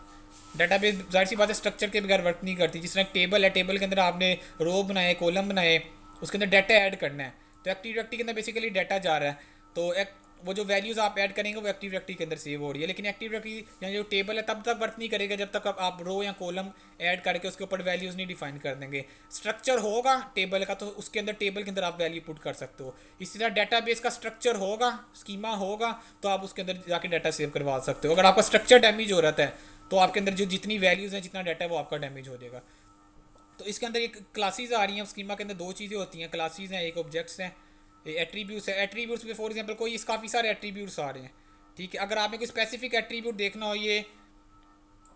डाटाबेस जाहिर सी बात है स्ट्रक्चर के बगैर वर्क नहीं करती। जिस तरह एक टेबल है, टेबल के अंदर आपने रो बनाए, कॉलम बनाए, उसके अंदर डाटा ऐड करना है। तो एक्टिव डायरेक्टरी के अंदर बेसिकली डाटा जा रहा है, तो एक वो जो वैल्यूज़ आप ऐड करेंगे वो एक्टिव डायरेक्टरी के अंदर सेव हो रही है। लेकिन एक्टिव डायरेक्टरी या जो टेबल है तब तक वर्क नहीं करेगा जब तक आप रो या कॉलम ऐड करके उसके ऊपर वैल्यूज़ नहीं डिफाइन कर देंगे। स्ट्रक्चर होगा टेबल का तो उसके अंदर टेबल के अंदर आप वैल्यू पुट कर सकते हो। इसी तरह डाटाबेस का स्ट्रक्चर होगा, स्कीमा होगा, तो आप उसके अंदर जाके डाटा सेव करवा सकते हो। अगर आपका स्ट्रक्चर डैमेज हो रहा है तो आपके अंदर जो जितनी वैल्यूज़ हैं, जितना डाटा है वो आपका डैमेज हो जाएगा। तो इसके अंदर एक क्लासेस आ रही हैं, स्कीमा के अंदर दो चीज़ें होती हैं, क्लासेस हैं, एक ऑब्जेक्ट्स हैं, एट्रीब्यूट्स है। एट्रीब्यूट्स में फॉर एग्जांपल कोई इस काफ़ी सारे एट्रीब्यूट्स आ रहे हैं, ठीक है। अगर आपने कोई स्पेसिफिक एट्रीब्यूट देखना हो ये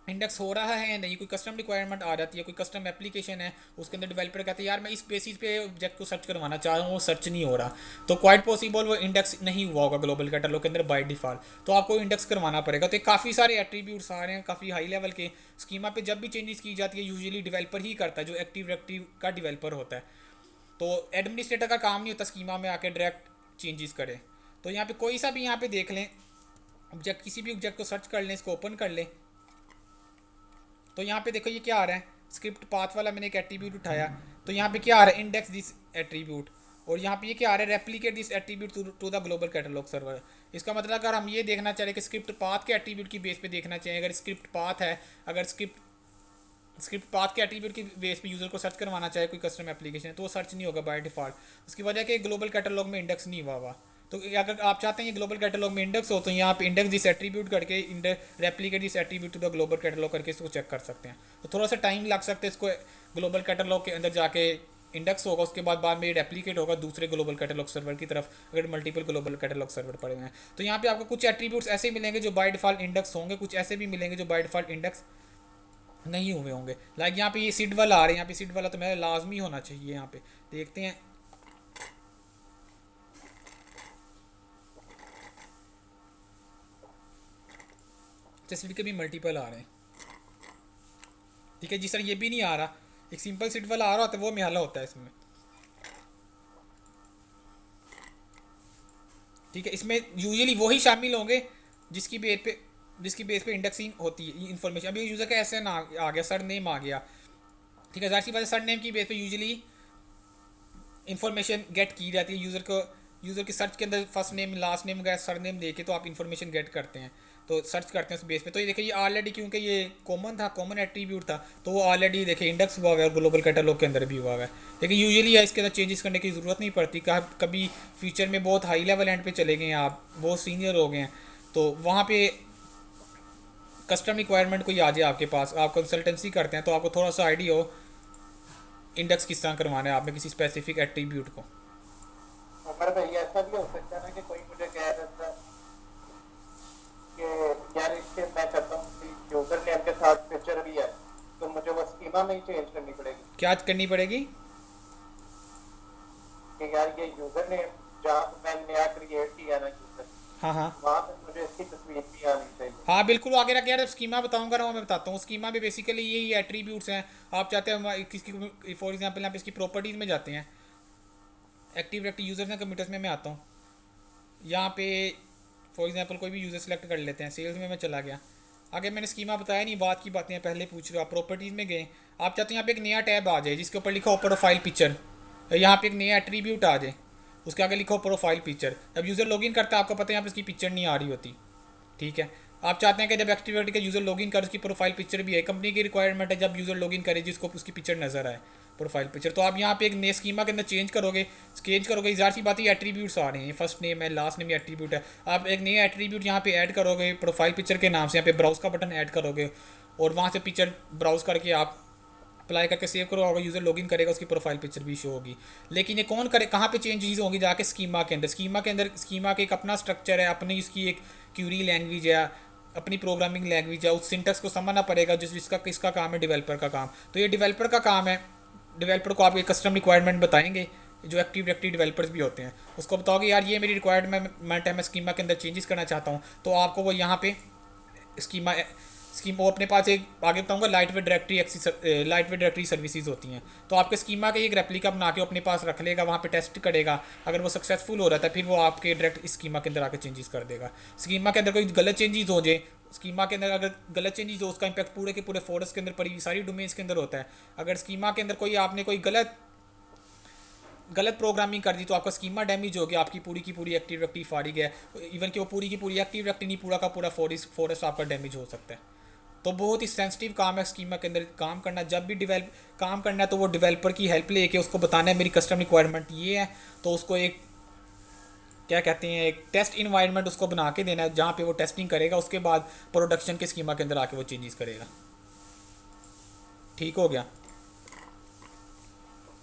इंडेक्स हो रहा है या नहीं, कोई कस्टम रिक्वायरमेंट आ जाती है, कोई कस्टम एप्लीकेशन है, उसके अंदर डेवलपर कहते हैं यार मैं इस बेसिस पे ऑब्जेक्ट को सर्च करवाना चाह रहा हूँ, वो सर्च नहीं हो रहा, तो क्वाइट पॉसिबल वो इंडेक्स नहीं हुआ होगा ग्लोबल कैटलॉग के अंदर बाय डिफ़ॉल्ट, तो आपको इंडेक्स करवाना पड़ेगा। तो काफ़ी सारे एट्रीब्यूट्स आ रहे हैं, काफ़ी हाई लेवल के। स्कीमा पे जब भी चेंजेस की जाती है यूजुअली डेवलपर ही करता है, जो एक्टिव डायरेक्टरी का डेवलपर होता है। तो एडमिनिस्ट्रेटर का काम नहीं होता स्कीमा में आके डायरेक्ट चेंजेस करे। तो यहाँ पे कोई सा भी यहाँ पे देख लें ऑब्जेक्ट, किसी भी ऑब्जेक्ट को सर्च कर लें, इसको ओपन कर लें। तो यहाँ पे देखो ये क्या आ रहा है, स्क्रिप्ट पाथ वाला मैंने एक एट्रीब्यूट उठाया, तो यहाँ पे क्या आ रहा है, इंडेक्स दिस एट्रीब्यूट। और यहाँ पे ये क्या आ रहा है, replicate this attribute to the global catalog server. इसका मतलब अगर हम ये देखना चाह रहे हैं कि स्क्रिप्ट पाथ के एट्रीब्यूट की बेस पे देखना चाहिए, अगर स्क्रिप्ट पाथ है, अगर स्क्रिप्ट पाथ के एट्रीब्यूट की बेस पे यूज़र को सर्च करवाना चाहे कोई कस्टम एप्लीकेशन है, तो वो सर्च नहीं होगा बाय डिफ़ॉल्ट। उसकी वजह कि ग्लोबल कैटलॉग में इंडेक्स नहीं हुआ। तो अगर आप चाहते हैं ये ग्लोबल कैटलॉग में इंडेक्स हो, तो यहाँ पे इंडेक्स दिस एट्रीब्यूट करके replicate this attribute to the global catalog करके इसको चेक कर सकते हैं। तो थोड़ा सा टाइम लग सकता है इसको, ग्लोबल कैटलॉग के अंदर जाके इंडेक्स होगा, उसके बाद में रेप्लिकेट होगा दूसरे ग्लोबल कैटलॉग सर्वर की तरफ, अगर मल्टीपल ग्लोबल कैटलॉग सर्वर पड़े हुए हैं। तो यहाँ पे आपको कुछ एट्रीब्यूट्स ऐसे मिलेंगे जो बाय डिफ़ॉल्ट इंडेक्स होंगे, कुछ ऐसे भी मिलेंगे जो बाय डिफ़ॉल्ट इंडेक्स नहीं हुए होंगे। लाइक यहाँ पे ये सीड वाला आ रहे हैं, यहाँ पे सीड वाला तो मेरा लाजमी होना चाहिए। यहाँ पे देखते हैं, सीड के भी मल्टीपल आ रहे हैं, ठीक है जी सर। ये भी नहीं आ रहा, एक सिंपल सीड वाला आ रहा होता है, वो मिहाला होता है इसमें, ठीक है। इसमें यूजुअली वही शामिल होंगे जिसकी बेस पे इंडेक्सिंग होती है इन्फॉर्मेशन। अभी यूज़र का ऐसे ना आ गया, सर नेम आ गया, ठीक है। जाहिर सी बात है सर नेम की बेस पे यूजुअली इन्फॉर्मेशन गेट की जाती है। यूज़र की सर्च के अंदर फर्स्ट नेम, लास्ट नेम वगैरह सर नेम देके तो आप इन्फॉर्मेशन गेट करते हैं, तो सर्च करते हैं उस बेस पे। तो ये देखिए ये ऑलरेडी, क्योंकि ये कॉमन था, कॉमन एट्रीब्यूट था, तो वो ऑलरेडी देखिए इंडेक्स हुआ हुआ है और ग्लोबल कैटलॉग के अंदर भी हुआ हुआ है। लेकिन यूजुअली इसके अंदर चेंजेस करने की ज़रूरत नहीं पड़ती। कभी फ्यूचर में बहुत हाई लेवल एंड पे चले गए हैं, आप बहुत सीनियर हो गए हैं, तो वहाँ पे कस्टम रिक्वायरमेंट कोई आ जाए आपके पास, आप कंसल्टेंसी करते हैं तो आपको थोड़ा सा आइडिया हो इंडेक्स किस तरह करवाना है आपने किसी स्पेसिफिक एट्रीब्यूट को। अमर भाई ऐसा भी हो सकता है ना कि कोई मुझे कह देता है कि यार इसके मैं करता हूँ कि यूजर नेम के साथ पिक्चर भी है, तो मुझे वो स्कीमा में ही चेंज करनी पड़ेगी क्या करनी पड़ेगी? कि यार ये यूजर नेम जहाँ पे मैंने नया क्रिएट किया ना यूजर, हाँ हाँ वहाँ पे मुझे इसकी तस्वीर भी आनी चाहिए। हाँ बिल्कुल, आगे रख यार स्कीमा बताऊंगा ना, मैं बताता हूँ। स्कीमा में बेसिकली यही एट्रीब्यूट्स हैं। आप चाहते हैं किसकी, फॉर एग्जांपल आप इसकी प्रॉपर्टीज़ में जाते हैं, active directory users and computers में मैं आता हूँ। यहाँ पे फॉर एग्जांपल कोई भी यूज़र सेलेक्ट कर लेते हैं, सेल्स में मैं चला गया। आगे मैंने स्कीमा बताया नहीं, बात की बातें पहले पूछ रहे हो आप। प्रॉपर्टीज़ में गए, आप चाहते हैं यहाँ पे एक नया टैब आ जाए जिसके ऊपर लिखा हो प्रोफाइल पिक्चर, यहाँ पे एक नया एट्रीब्यूट आ जाए उसके आगे लिखा हो प्रोफाइल पिक्चर। जब यूज़र लॉगिन करता है आपको पता है यहाँ पे इसकी पिक्चर नहीं आ रही होती, ठीक है। आप चाहते हैं कि जब एक्टिविटी का यूज़र लॉगिन करे उसकी प्रोफाइल पिक्चर भी है, कंपनी की रिक्वायरमेंट है जब यूज़र लॉगिन करे जिसको उसकी पिक्चर नज़र आए प्रोफाइल पिक्चर। तो आप यहाँ पे एक नए स्कीमा के अंदर चेंज करोगे ज़ाहिर सी बात है एट्रीब्यूट्स आ रहे हैं, फर्स्ट नेम है लास्ट नेम एट्रीब्यूट है। आप एक नया एट्रीब्यूट यहाँ पे ऐड करोगे प्रोफाइल पिक्चर के नाम से, यहाँ पे ब्राउज का बटन ऐड करोगे और वहाँ से पिक्चर ब्राउज करके आप अप्लाई करके सेव करो, होगा यूज़र लॉगिन करेगा उसकी प्रोफाइल पिक्चर भी शो होगी। लेकिन ये कौन करे, कहाँ पे चेंजेस होंगी? जाके स्कीमा के अंदर। स्कीमा के एक अपना स्ट्रक्चर है, अपनी इसकी एक क्यूरी लैंग्वेज है, अपनी प्रोग्रामिंग लैंग्वेज है, उस सिंटेक्स को समझना पड़ेगा जिसका किसका काम है, डेवलपर का काम। तो ये डेवलपर का काम है, डेवलपर को आप एक कस्टम रिक्वायरमेंट बताएंगे। जो एक्टिव डायरेक्टरी डेवलपर्स भी होते हैं उसको बताओगे यार ये मेरी रिक्वायरमेंट है, मैं स्कीमा के अंदर चेंजेस करना चाहता हूँ, तो आपको वो यहाँ पे स्कीमा स्कीम वो अपने पास एक आगे बताऊंगा लाइट वेट डायरेक्टरी सर्विसेज होती हैं। तो आपके स्कीमा का एक रेप्लिका बना के अपने पास रख लेगा, वहाँ पे टेस्ट करेगा, अगर वो सक्सेसफुल हो रहा है फिर वो आपके डायरेक्ट स्कीमा के अंदर आके चेंजेस कर देगा। स्कीमा के अंदर कोई गलत चेंजेस हो जाए, स्कीमा के अंदर अगर गलत चेंजेस हो उसका इंपैक्ट पूरे के पूरे फोरस के अंदर पड़ी सारी डोमेन्स के अंदर होता है। अगर स्कीमा के अंदर कोई आपने कोई गलत प्रोग्रामिंग कर दी तो आपका स्कीमा डैमेज हो गया, आपकी पूरी की पूरी एक्टिव डायरेक्टरी फाड़ी गया, इवन कि वो पूरी की पूरी एक्टिव डायरेक्टरी नहीं, पूरा का पूरा फोरस आपका डैमेज हो सकता है। तो बहुत ही सेंसिटिव काम है स्कीमा के अंदर काम करना। जब भी काम करना है तो वो डेवलपर की हेल्प लेके उसको बताना है मेरी कस्टम रिक्वायरमेंट ये है, तो उसको एक क्या कहते हैं एक टेस्ट इन्वायरमेंट उसको बना के देना है जहाँ पे वो टेस्टिंग करेगा, उसके बाद प्रोडक्शन के स्कीमा के अंदर आके वो चेंजेस करेगा। ठीक हो गया,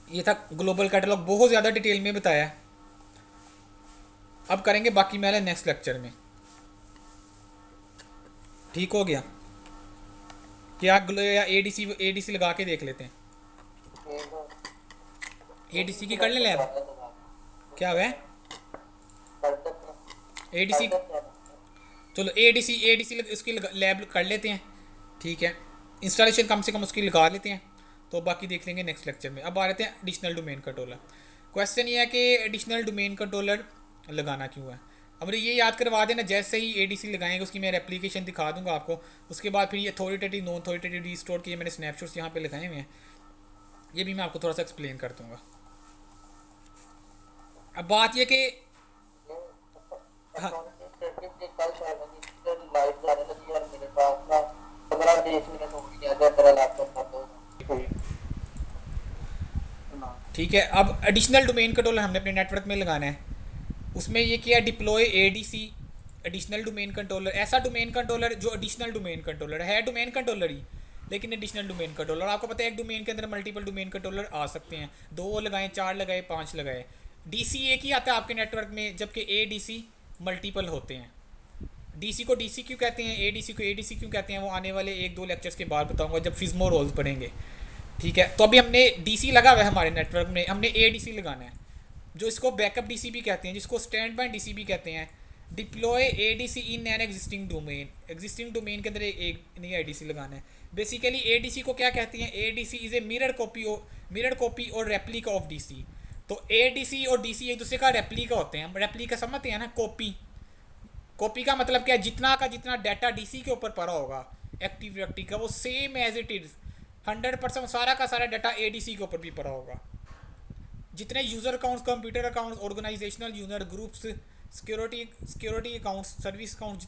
ये था ग्लोबल कैटलॉग, बहुत ज़्यादा डिटेल में बताया है। अब करेंगे बाकी मैंने नेक्स्ट लेक्चर में। ठीक हो गया, क्या या एडीसी लगा के देख लेते हैं? एडीसी की कर लें लैब, क्या हुआ है एडीसी? चलो एडीसी उसकी लैब कर लेते हैं, ठीक है। इंस्टॉलेशन कम से कम उसकी लगा लेते हैं, तो बाकी देख लेंगे नेक्स्ट लेक्चर में। अब आ रहे हैं एडिशनल डोमेन कंट्रोलर। क्वेश्चन ये है कि एडिशनल डोमेन कंट्रोलर लगाना क्यों है। अब ये याद करवा देना, जैसे ही एडीसी लगाएंगे उसकी मैं एप्लीकेशन दिखा दूंगा आपको। उसके बाद फिर ये अथॉरिटेटिव नॉन अथॉरिटेटिव रीस्टोर के मैंने स्नैपशॉट्स यहाँ पे लगाए हुए हैं, ये भी मैं आपको थोड़ा सा एक्सप्लेन कर दूंगा। अब बात ये कि हाँ ठीक है। अब एडिशनल डोमेन कंट्रोलर हमने अपने नेटवर्क में लगाना है। उसमें ये किया deploy ADC additional domain controller, ऐसा डोमेन कंट्रोलर जो एडिशनल डोमेन कंट्रोलर है डोमेन कंट्रोलर ही लेकिन एडिशनल डोमेन कंट्रोलर। आपको पता है एक डोमेन के अंदर मल्टीपल डोमेन कंट्रोलर आ सकते हैं, 2 लगाए, 4 लगाए, 5 लगाए। डीसी एक ही आता है आपके नेटवर्क में, जबकि एडीसी मल्टीपल होते हैं। डीसी को डीसी क्यों कहते हैं, एडीसी को एडीसी क्यों कहते हैं, वो आने वाले 1-2 लेक्चर्स के बाद बताऊंगा जब फिज्मो रोल्स पढ़ेंगे, ठीक है। तो अभी हमने डीसी लगा हुआ है हमारे नेटवर्क में, हमने एडीसी लगाना है जो इसको बैकअप डीसी भी कहते हैं, जिसको स्टैंड बाय डीसी भी कहते हैं। Deploy ADC in an existing domain, existing domain के अंदर एक नया एडीसी लगाना है। बेसिकली एडीसी को क्या कहते हैं, ADC is a mirror copy और रेप्लिका ऑफ डीसी। तो एडीसी और डीसी एक दूसरे का रेप्लिका होते हैं। हम रेप्लिका समझते हैं ना, कॉपी का मतलब क्या है, जितना डाटा डीसी के ऊपर पड़ा होगा एक्टिव डायरेक्टरी का वो सेम एज इट इज़ 100% सारा का सारा डाटा एडीसी के ऊपर भी पड़ा होगा। जितने user accounts, computer accounts, organisational user groups, security accounts, service account,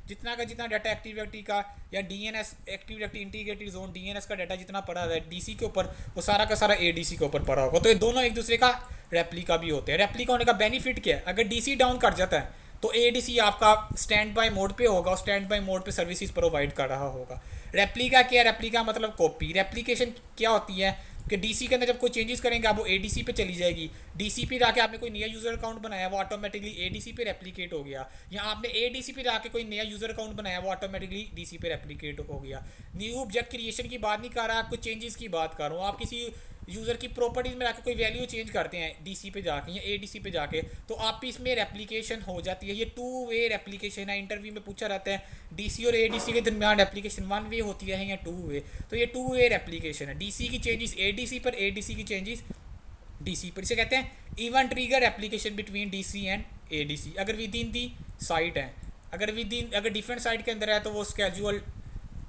जितना डाटा एक्टिव डायरेक्टरी का या DNS active directory integrated zone DNS का डाटा जितना पड़ा है डीसी के ऊपर, वो सारा का सारा एडीसी के ऊपर पड़ा होगा। तो ये दोनों एक दूसरे का रेप्लिका भी होते हैं। रेप्लिका होने का बेनिफिट क्या है, अगर डीसी डाउन कर जाता है तो एडीसी आपका स्टैंड बाय मोड पे होगा और स्टैंड बाय मोड पे सर्विसेज प्रोवाइड कर रहा होगा। रेप्लिका क्या है? रेप्लिका मतलब कॉपी। रेप्लिकेशन क्या होती है कि डीसी के अंदर जब कोई चेंजेस करेंगे आप वो एडीसी पे चली जाएगी। डीसी पे जाके आपने कोई नया यूजर अकाउंट बनाया वो ऑटोमेटिकली एडीसी पे रेप्लिकेट हो गया, या आपने एडीसी पे जाके कोई नया यूजर अकाउंट बनाया वो ऑटोमेटिकली डीसी पे रेप्लिकेट हो गया। न्यू ऑब्जेक्ट क्रिएशन की बात नहीं कर रहा, आपको चेंजेस की बात कर रहा हूँ। आप किसी यूज़र की प्रॉपर्टीज में जाके कोई वैल्यू चेंज करते हैं डीसी पे जाके या एडीसी पे जाके, तो आप इसमें रेप्लिकेशन हो जाती है। ये टू वे रेप्लिकेशन है। इंटरव्यू में पूछा रहता है डीसी और एडीसी के दरमियान रेप्लिकेशन वन वे होती है या टू वे, तो ये टू वे रेप्लिकेशन है। डीसी की चेंजेस एडीसी पर, एडीसी की चेंजेस डीसी पर। इसे कहते हैं even trigger application between DC and ADC अगर विद इन दी साइट है। अगर डिफरेंट साइट के अंदर है तो वो स्केजुअल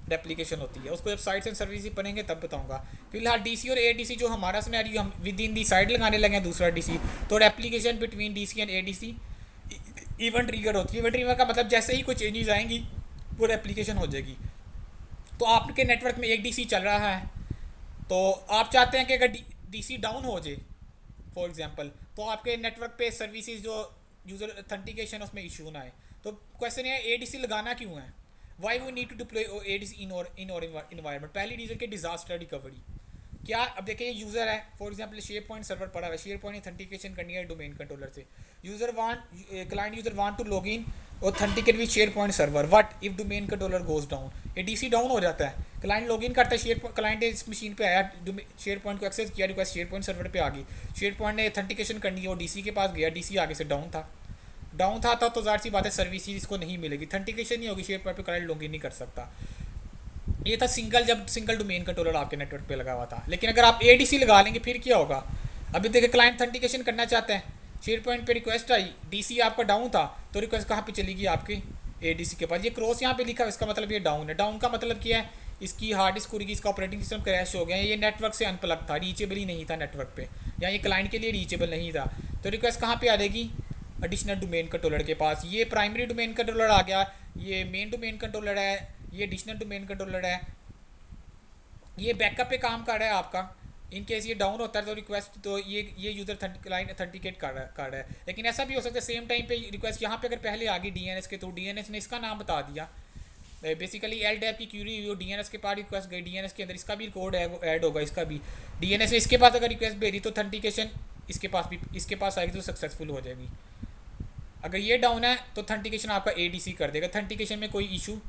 रेप्लिकेशन होती है। उसको जब साइट्स एंड सर्विस पढ़ेंगे तब बताऊंगा। फिलहाल डीसी और एडीसी जो हमारा सिनेरियो हम विद इन दी साइट लगाने लगे हैं दूसरा डीसी, तो replication between DC and ADC even trigger होती है। इवन ट्रिगर का मतलब जैसे ही कोई चेंजेस आएंगी वो रेप्लिकेशन हो जाएगी। तो आपके नेटवर्क में एक डीसी चल रहा है, तो आप चाहते हैं कि अगर डीसी डाउन हो जाए फॉर एग्जांपल, तो आपके नेटवर्क पे सर्विसेज जो यूज़र ऑथेंटिकेशन उसमें इशू ना आए। तो क्वेश्चन है एडीसी लगाना क्यों है? Why we need to deploy ADC in our environment. पहली रीज़न के डिजास्टर रिकवरी। क्या अब देखिए यूज़र है for example SharePoint server पड़ा हुआ है, शेयर पॉइंट ऑथेंटिकेशन करनी है डोमेन कंट्रोलर से। Client user want to log in authenticate with SharePoint server, what if domain controller goes down. ये डीसी डाउन हो जाता है, क्लाइंट लॉग इन करता है, क्लाइंट इस मशीन पे आया, शेयर पॉइंट को एक्सेस किया, रिक्वेस्ट शेयर पॉइंट सर्वर पे आ गई, शेयर पॉइंट ने ऑथेंटिकेशन करनी है, वो डीसी के पास गया, डीसी आगे से डाउन था तो जाहिर सी बात है सर्विस इसको नहीं मिलेगी, ऑथेंटिकेशन नहीं होगी, शेयर पॉइंट पे क्लाइंट लॉग इन नहीं कर सकता। ये था जब सिंगल डोमेन कंट्रोलर आपके नेटवर्क पे लगा हुआ था। लेकिन अगर आप एडीसी लगा लेंगे फिर क्या होगा? अभी देखिए क्लाइंट ऑथेंटिकेशन करना चाहते हैं, शेयर पॉइंट पे रिक्वेस्ट आई, डीसी आपका डाउन था, तो रिक्वेस्ट कहाँ पे चली गई? आपकी एडीसी के पास। ये क्रॉस यहाँ पे लिखा है, इसका मतलब ये डाउन है। डाउन का मतलब क्या है? इसकी हार्ड डिस्क उड़गी, इसका ऑपरेटिंग सिस्टम क्रैश हो गया, ये नेटवर्क से अनप्लग था, रीचेबल ही नहीं था नेटवर्क पे, या ये क्लाइंट के लिए रीचेबल नहीं था। तो रिक्वेस्ट कहाँ पे आ जाएगी? एडिशनल डोमेन कंट्रोलर के पास। ये प्राइमरी डोमेन कंट्रोलर आ गया, ये मेन डोमेन कंट्रोलर है, ये एडिशनल डोमेन कंट्रोलर है, ये बैकअप पे काम कर रहा है आपका। इन केस ये डाउन होता है तो रिक्वेस्ट तो ये यूज़र क्लाइंट ऑथेंटिकेट कर रहा है। लेकिन ऐसा भी हो सकता है सेम टाइम पे रिक्वेस्ट यहाँ पे अगर पहले आ गई डीएनएस के थ्रू, डीएनएस ने इसका नाम बता दिया, बेसिकली एल डैप की क्यूरी हुई, डीएनएस के पास रिक्वेस्ट गई, डीएनएस के अंदर इसका भी कोड है वो ऐड होगा, इसका भी डीएनएस ने इसके पास अगर रिक्वेस्ट भेजी तो ऑथेंटिकेशन इसके पास आएगी तो सक्सेसफुल हो जाएगी। अगर ये डाउन है तो ऑथेंटिकेशन आपका एडीसी कर देगा, ऑथेंटिकेशन में कोई इशू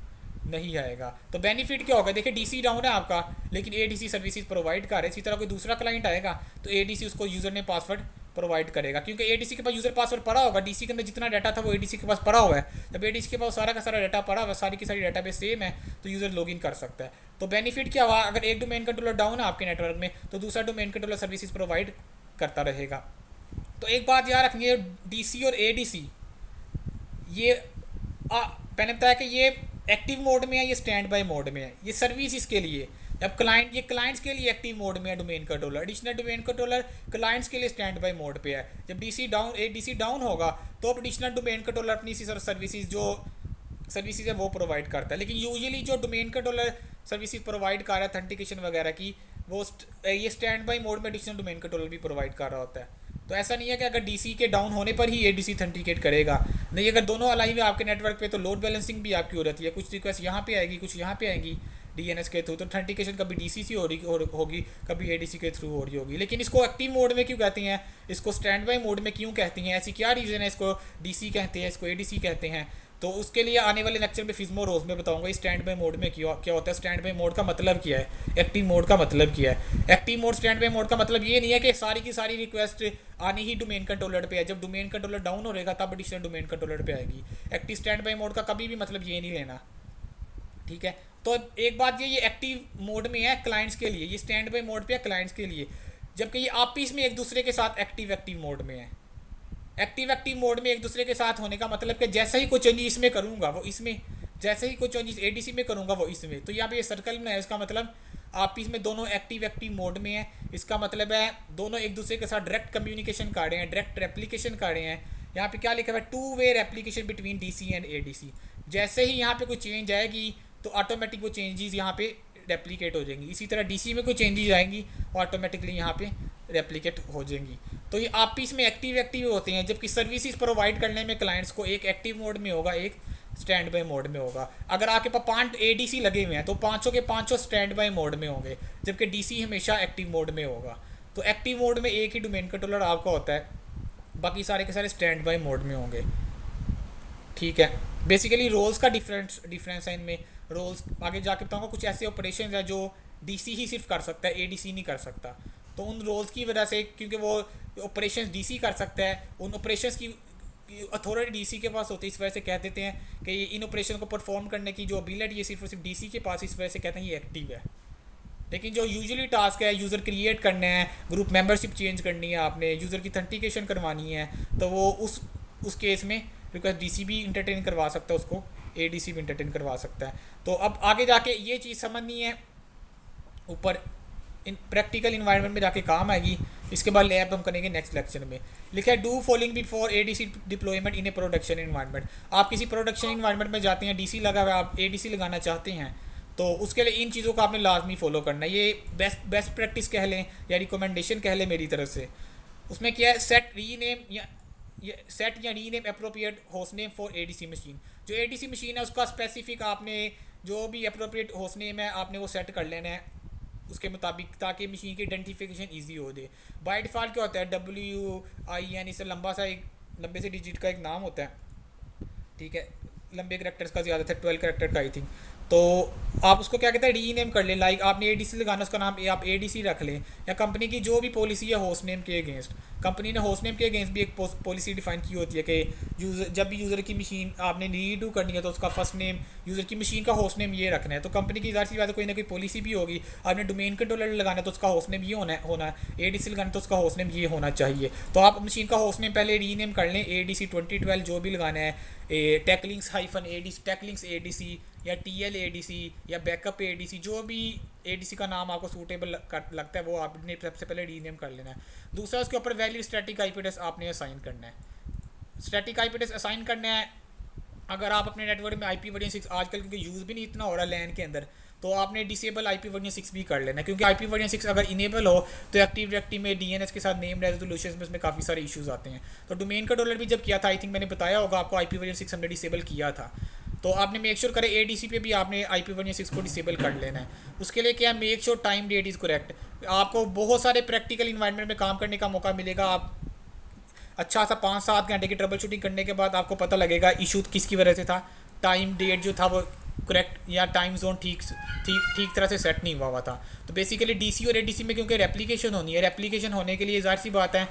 नहीं आएगा। तो बेनिफिट क्या होगा? देखिए डीसी डाउन है आपका लेकिन एडीसी सर्विसेज प्रोवाइड कर रहे हैं। इसी तरह कोई दूसरा क्लाइंट आएगा तो एडीसी उसको यूज़र ने पासवर्ड प्रोवाइड करेगा, क्योंकि एडीसी के पास यूज़र पासवर्ड पड़ा होगा, डीसी के अंदर जितना डाटा था वो एडीसी के पास पड़ा हुआ है। जब एडीसी के पास सारा का सारा डाटा पड़ा हुआ है, सारी की सारी डाटाबेस सेम है, तो यूज़र लॉगिन कर सकता है। तो बेनिफिट क्या हुआ? अगर एक डोमेन कंट्रोलर डाउन है आपके नेटवर्क में तो दूसरा डोमेन कंट्रोलर सर्विसेज प्रोवाइड करता रहेगा। तो एक बात याद रखनी है, डीसी और एडीसी ये मैंने बताया कि ये एक्टिव मोड में है, ये स्टैंड बाय मोड में है। ये सर्विस इसके लिए अब ये क्लाइंट्स के लिए एक्टिव मोड में है domain controller, additional domain controller clients के लिए स्टैंड बाय मोड पे है। जब डीसी डाउन होगा तो अब एडिशनल डोमेन कंट्रोलर अपनी सर्विसेज है वो प्रोवाइड करता है। लेकिन यूजुअली जो डोमेन कंट्रोलर सर्विसेज प्रोवाइड कर रहा है ऑथेंटिकेशन वगैरह की, वो ये स्टैंड बाय मोड में एडिशनल डोमेन कंट्रोलर भी प्रोवाइड कर रहा होता है। तो ऐसा नहीं है कि अगर डीसी के डाउन होने पर ही एडीसी ऑथेंटिकेट करेगा, नहीं, अगर दोनों अलाइव है आपके नेटवर्क पे तो लोड बैलेंसिंग भी आपकी हो रहती है, कुछ रिक्वेस्ट यहाँ पे आएगी कुछ यहाँ पे आएंगी डीएनएस के थ्रू, तो ऑथेंटिकेशन कभी डीसी से होगी कभी एडीसी के थ्रू हो रही होगी। लेकिन इसको एक्टिव मोड में क्यों कहते हैं, इसको स्टैंड बाय मोड में क्यों कहते हैं, ऐसी क्या रीज़न है इसको डीसी कहते हैं इसको एडीसी कहते हैं? तो उसके लिए आने वाले लेक्चर में फिज्मो रोज में बताऊंगा स्टैंड बाय मोड में क्या होता है, स्टैंड बाय मोड का मतलब क्या है, एक्टिव मोड का मतलब क्या है। Active mode stand by mode का मतलब ये नहीं है कि सारी की सारी रिक्वेस्ट आनी ही डोमेन कंट्रोलर पे है, जब डोमेन कंट्रोलर डाउन हो रहेगा तब एडिशनल डोमेन कंट्रोलर पे आएगी। एक्टिव स्टैंड बाय मोड का कभी भी मतलब ये नहीं लेना, ठीक है। तो एक बात ये एक्टिव मोड में है क्लाइंट्स के लिए, ये स्टैंड बाय मोड पे है क्लाइंट्स के लिए, जबकि ये आपस में एक दूसरे के साथ एक्टिव मोड में है। एक्टिव मोड में एक दूसरे के साथ होने का मतलब कि जैसे ही कोई चेंजेस इसमें करूँगा वो इसमें, जैसे ही कोई चेंजेस एडीसी में करूँगा वो इसमें। तो यहाँ पे ये सर्कल में है, इसका मतलब आपस में दोनों एक्टिव मोड में है। इसका मतलब है दोनों एक दूसरे के साथ डायरेक्ट कम्युनिकेशन कर रहे हैं, डायरेक्ट रेप्लिकेशन कर रहे हैं। यहाँ पे क्या लिखा हुआ है? Two way replication between DC and ADC. जैसे ही यहाँ पे कोई चेंज आएगी तो ऑटोमेटिक वो चेंजेस यहाँ पे रेप्लिकेट हो जाएंगी। इसी तरह डीसी में कोई चेंजेस आएंगी ऑटोमेटिकली यहाँ पे रेप्लिकेट हो जाएंगी। तो ये आप इसमें एक्टिव एक्टिव होते हैं, जबकि सर्विसेज प्रोवाइड करने में क्लाइंट्स को एक एक्टिव मोड में होगा, एक स्टैंड बाय मोड में होगा। अगर आपके पास 5 एडीसी लगे हुए हैं तो पाँचों के पाँचों स्टैंड बाय मोड में होंगे, जबकि डीसी हमेशा एक्टिव मोड में होगा। तो एक्टिव मोड में एक ही डोमेन कंट्रोलर आपका होता है, बाकी सारे के सारे स्टैंड बाय मोड में होंगे। ठीक है, बेसिकली रोल्स का डिफरेंस है इनमें। रोल्स आगे जाके बताऊंगा। कुछ ऐसे ऑपरेशन है जो डीसी ही सिर्फ कर सकता है, एडीसी नहीं कर सकता। तो उन रोल्स की वजह से, क्योंकि वो ऑपरेशंस डीसी कर सकता है, उन ऑपरेशंस की अथॉरिटी डीसी के पास होती है, इस वजह से कह देते हैं कि इन ऑपरेशन को परफॉर्म करने की जो एबिलिटी है सिर्फ और सिर्फ डीसी के पास, इस वजह से कहते हैं ये एक्टिव है। लेकिन जो यूजुअली टास्क है, यूज़र क्रिएट करने हैं, ग्रुप मेंबरशिप चेंज करनी है, आपने यूज़र की ऑथेंटिकेशन करवानी है, तो वो उस केस में बिकॉज डीसी भी इंटरटेन करवा सकता है उसको, एडीसी भी इंटरटेन करवा सकता है। तो अब आगे जाके ये चीज़ समझनी है, ऊपर इन प्रैक्टिकल इन्वायरमेंट में जाके काम आएगी। इसके बाद लैब हम करेंगे नेक्स्ट लेक्चर में। लिखा है do following before ADC deployment in A production environment. आप किसी प्रोडक्शन इन्वायरमेंट में जाते हैं, डीसी लगा हुआ है, आप एडीसी लगाना चाहते हैं, तो उसके लिए इन चीज़ों को आपने लाजमी फॉलो करना है। ये बेस्ट प्रैक्टिस कह लें या रिकमेंडेशन कह लें मेरी तरफ से। उसमें क्या है, सेट या rename appropriate host name for ADC machine. जो एडीसी मशीन है उसका स्पेसिफिक आपने जो भी अप्रोप्रिएट होस्ट नेम है आपने वो सेट कर लेना है उसके मुताबिक, ताकि मशीन की आइडेंटिफिकेशन ईजी हो जाए। बाय डिफ़ॉल्ट क्या होता है, WIN, इससे लंबा सा एक लंबे से डिजिट का एक नाम होता है। ठीक है, लंबे करेक्टर्स का ज़्यादा था, 12 करेक्टर का आई थिंक। तो आप उसको क्या कहते हैं, रीनेम कर लें। लाइक आपने एडीसी लगाना, उसका नाम आप एडीसी रख लें, या कंपनी की जो भी पॉलिसी है होस्ट नेम के अगेंस्ट, कंपनी ने होस्ट नेम के अगेंस्ट भी एक पॉलिसी डिफाइन की होती है कि यूज़र जब भी यूज़र की मशीन आपने रीडू करनी है तो उसका फर्स्ट नेम, यूज़र की मशीन का होस्ट नेम ये रखना है। तो कंपनी की ज़ाहिर सी बात है कोई ना कोई पॉलिसी भी होगी। आपने डोमेन कंट्रोलर लगाना है तो उसका होस्ट नेम ये होना है, एडीसी लगाना तो उसका होस्ट नेम ये होना चाहिए। तो आप मशीन का होस्ट नेम पहले रीनेम कर लें, ADC 2012 जो भी लगाना है, टेकलिंक्स -ADC, टेकलिंक्स ADC या TL ADC या बैकअप ADC, जो भी ADC का नाम आपको सूटेबल लगता है वो आपने सबसे पहले रीनेम कर लेना है। दूसरा, उसके ऊपर वैलिड स्टैटिक IP एड्रेस आपने असाइन करना है। स्टैटिक IP एड्रेस असाइन करना है। अगर आप अपने नेटवर्क में IP वर्जन 6 आजकल क्योंकि यूज़ भी नहीं इतना हो रहा लैन के अंदर, तो आपने डिसेबल IP वर्जन 6 भी कर लेना है, क्योंकि IP वर्जन 6 अगर इनेबल हो तो एक्टिव डायरेक्टरी में DNS के साथ नेम रेजोल्यूशन में उसमें काफ़ी सारे इश्यूज आते हैं। तो डोमेन कंट्रोलर भी जब किया था, आई थिंक मैंने बताया होगा आपको, IP वर्जन 6 हमने डिसेबल किया था। तो आपने मेक श्योर करें ADC पे भी आपने IP वर्जन 6 को डिसेबल कर लेना है। उसके लिए क्या, make sure time that is correct. आपको बहुत सारे प्रैक्टिकल इन्वायरमेंट में काम करने का मौका मिलेगा। आप अच्छा सा 5-7 घंटे की ट्रबल शूटिंग करने के बाद आपको पता लगेगा इशू किसकी वजह से था, टाइम डेट जो था वो करेक्ट या टाइम जोन ठीक तरह से सेट नहीं हुआ था। तो बेसिकली DC और ADC में क्योंकि रेप्लिकेशन होनी है, रेप्लिकेशन होने के लिए ज़ाहिर सी बात है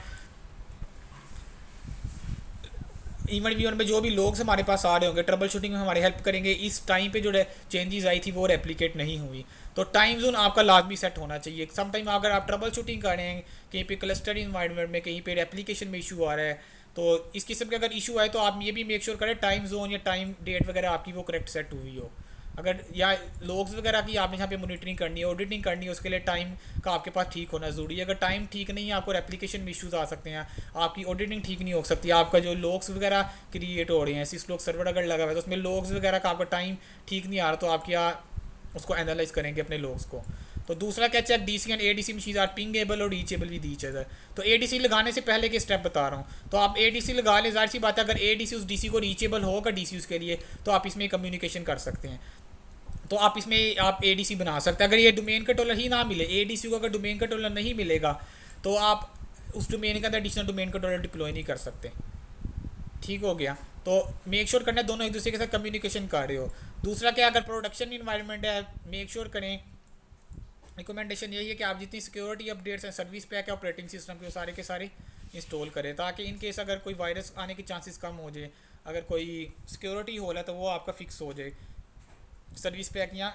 इवेंट व्यूअर में जो भी लोग हमारे पास आ रहे होंगे ट्रबल शूटिंग में हमारी हेल्प करेंगे, इस टाइम पे जो चेंजेस आई थी वो रेप्लिकेट नहीं हुई। तो टाइम जोन आपका लाजमी सेट होना चाहिए। सम टाइम अगर आप ट्रबल शूटिंग कर रहे हैं कहीं पे क्लस्टर इन्वायरमेंट में, कहीं पे रेप्लिकेशन में इशू आ रहा है, तो इस किस्म के अगर इशू आए तो आप ये भी मेक श्योर करें टाइम जोन या टाइम डेट वगैरह आपकी वो करेक्ट सेट हुई हो। अगर या लॉग्स वगैरह की आपने यहाँ पे मॉनिटरिंग करनी है, ऑडिटिंग करनी है, उसके लिए टाइम का आपके पास ठीक होना ज़रूरी है। अगर टाइम ठीक नहीं है आपको रेप्लिकेशन में इश्यूज आ सकते हैं, आपकी ऑडिटिंग ठीक नहीं हो सकती, आपका जो लॉग्स वगैरह क्रिएट हो रहे हैं, सिस्लॉग सर्वर अगर लगा हुआ है तो उसमें लॉग्स वगैरह का आपका टाइम ठीक नहीं आ रहा, तो आप क्या उसको एनालाइज करेंगे अपने लॉग्स को। तो दूसरा क्या, check DC and ADC machine are pingable or reachable with each other. तो ADC लगाने से पहले के स्टेप बता रहा हूँ। तो आप ADC लगा लें, जाहिर सी बात है अगर ADC उस DC को रीचेबल होगा DC उसके लिए, तो आप इसमें कम्युनिकेशन कर सकते हैं। तो आप इसमें आप ADC बना सकते हैं। अगर ये डोमेन कंट्रोलर ही ना मिले, ADC को अगर डोमेन कंट्रोलर नहीं मिलेगा तो आप उस डोमेन के अंदर एडिशनल डोमेन कंट्रोलर डिप्लॉय नहीं कर सकते। ठीक हो गया। तो मेक श्योर करना है दोनों एक दूसरे के साथ कम्युनिकेशन कर रहे हो। दूसरा क्या, अगर प्रोडक्शन इन्वायरमेंट है, मेक श्योर करें, रिकमेंडेशन यही है कि आप जितनी सिक्योरिटी अपडेट्स हैं, सर्विस पैक है, ऑपरेटिंग सिस्टम के सारे इंस्टॉल करें, ताकि इन केस अगर कोई वायरस आने के चांसेस कम हो जाए, अगर कोई सिक्योरिटी होल है तो वो आपका फिक्स हो जाए सर्विस पैक या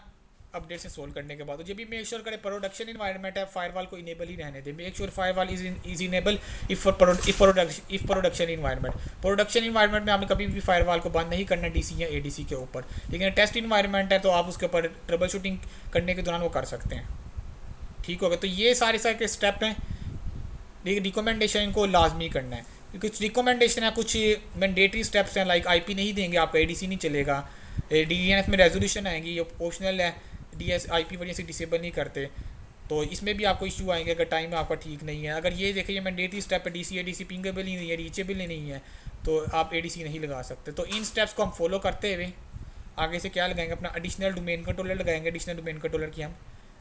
अपडेट्स इंस्टॉल करने के बाद। तो ये भी मेक श्योर करें प्रोडक्शन इन्वायरमेंट है फायरवॉल को इनेबल ही रहने दें। Make sure firewall is enable if production environment में आपने कभी भी फायरवॉल को बंद नहीं करना DC या ADC के ऊपर। लेकिन टेस्ट इन्वायरमेंट है तो आप उसके ऊपर ट्रबल शूटिंग करने के दौरान वो कर सकते हैं। ठीक हो गया। तो ये सारे स्टेप हैं। रिकमेंडेशन इनको लाजमी करना है। कुछ रिकमेंडेशन है, कुछ मैंडेटरी स्टेप्स हैं, लाइक IP नहीं देंगे आपका, ADC नहीं चलेगा, DNS में रेजोल्यूशन आएंगी, ये ऑप्शनल है, DS IP वजह से डिसेबल नहीं करते। तो इसमें भी आपको इशू आएंगे अगर टाइम आपका ठीक नहीं है। अगर ये देखिए मैंडेटरी स्टेप है, डीसी एडीसी पिंगेबल ही नहीं है, रीचेबल ही नहीं है, तो आप एडीसी नहीं लगा सकते। तो इन स्टेप्स को हम फॉलो करते हुए आगे से क्या लगाएंगे, अपना एडिशनल डोमेन कंट्रोलर लगाएंगे। एडिशनल डोमेन कंट्रोलर की हम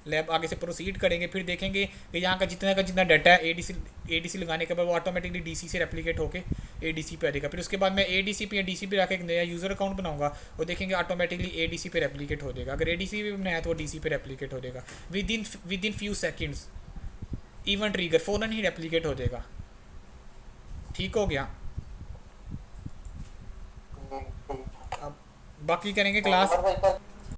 लैब आगे से प्रोसीड करेंगे, फिर देखेंगे कि यहाँ का जितना डाटा है एडीसी लगाने के बाद वो ऑटोमेटिकली डीसी से रेप्लिकेट होके एडीसी पे आ जाएगा। फिर उसके बाद मैं एडीसी पे या डीसी पे जाकर एक नया यूज़र अकाउंट बनाऊंगा और देखेंगे ऑटोमेटिकली एडीसी पे रेप्लिकेट हो जाएगा। अगर एडीसी पे बनाया तो वो डीसी पे रेप्लिकेट हो जाएगा with in few seconds. Even trigger फ़ौरन ही रेप्लिकेट हो जाएगा। ठीक हो गया। ठीक ठीक। अब बाकी करेंगे और क्लास। उमर भाई का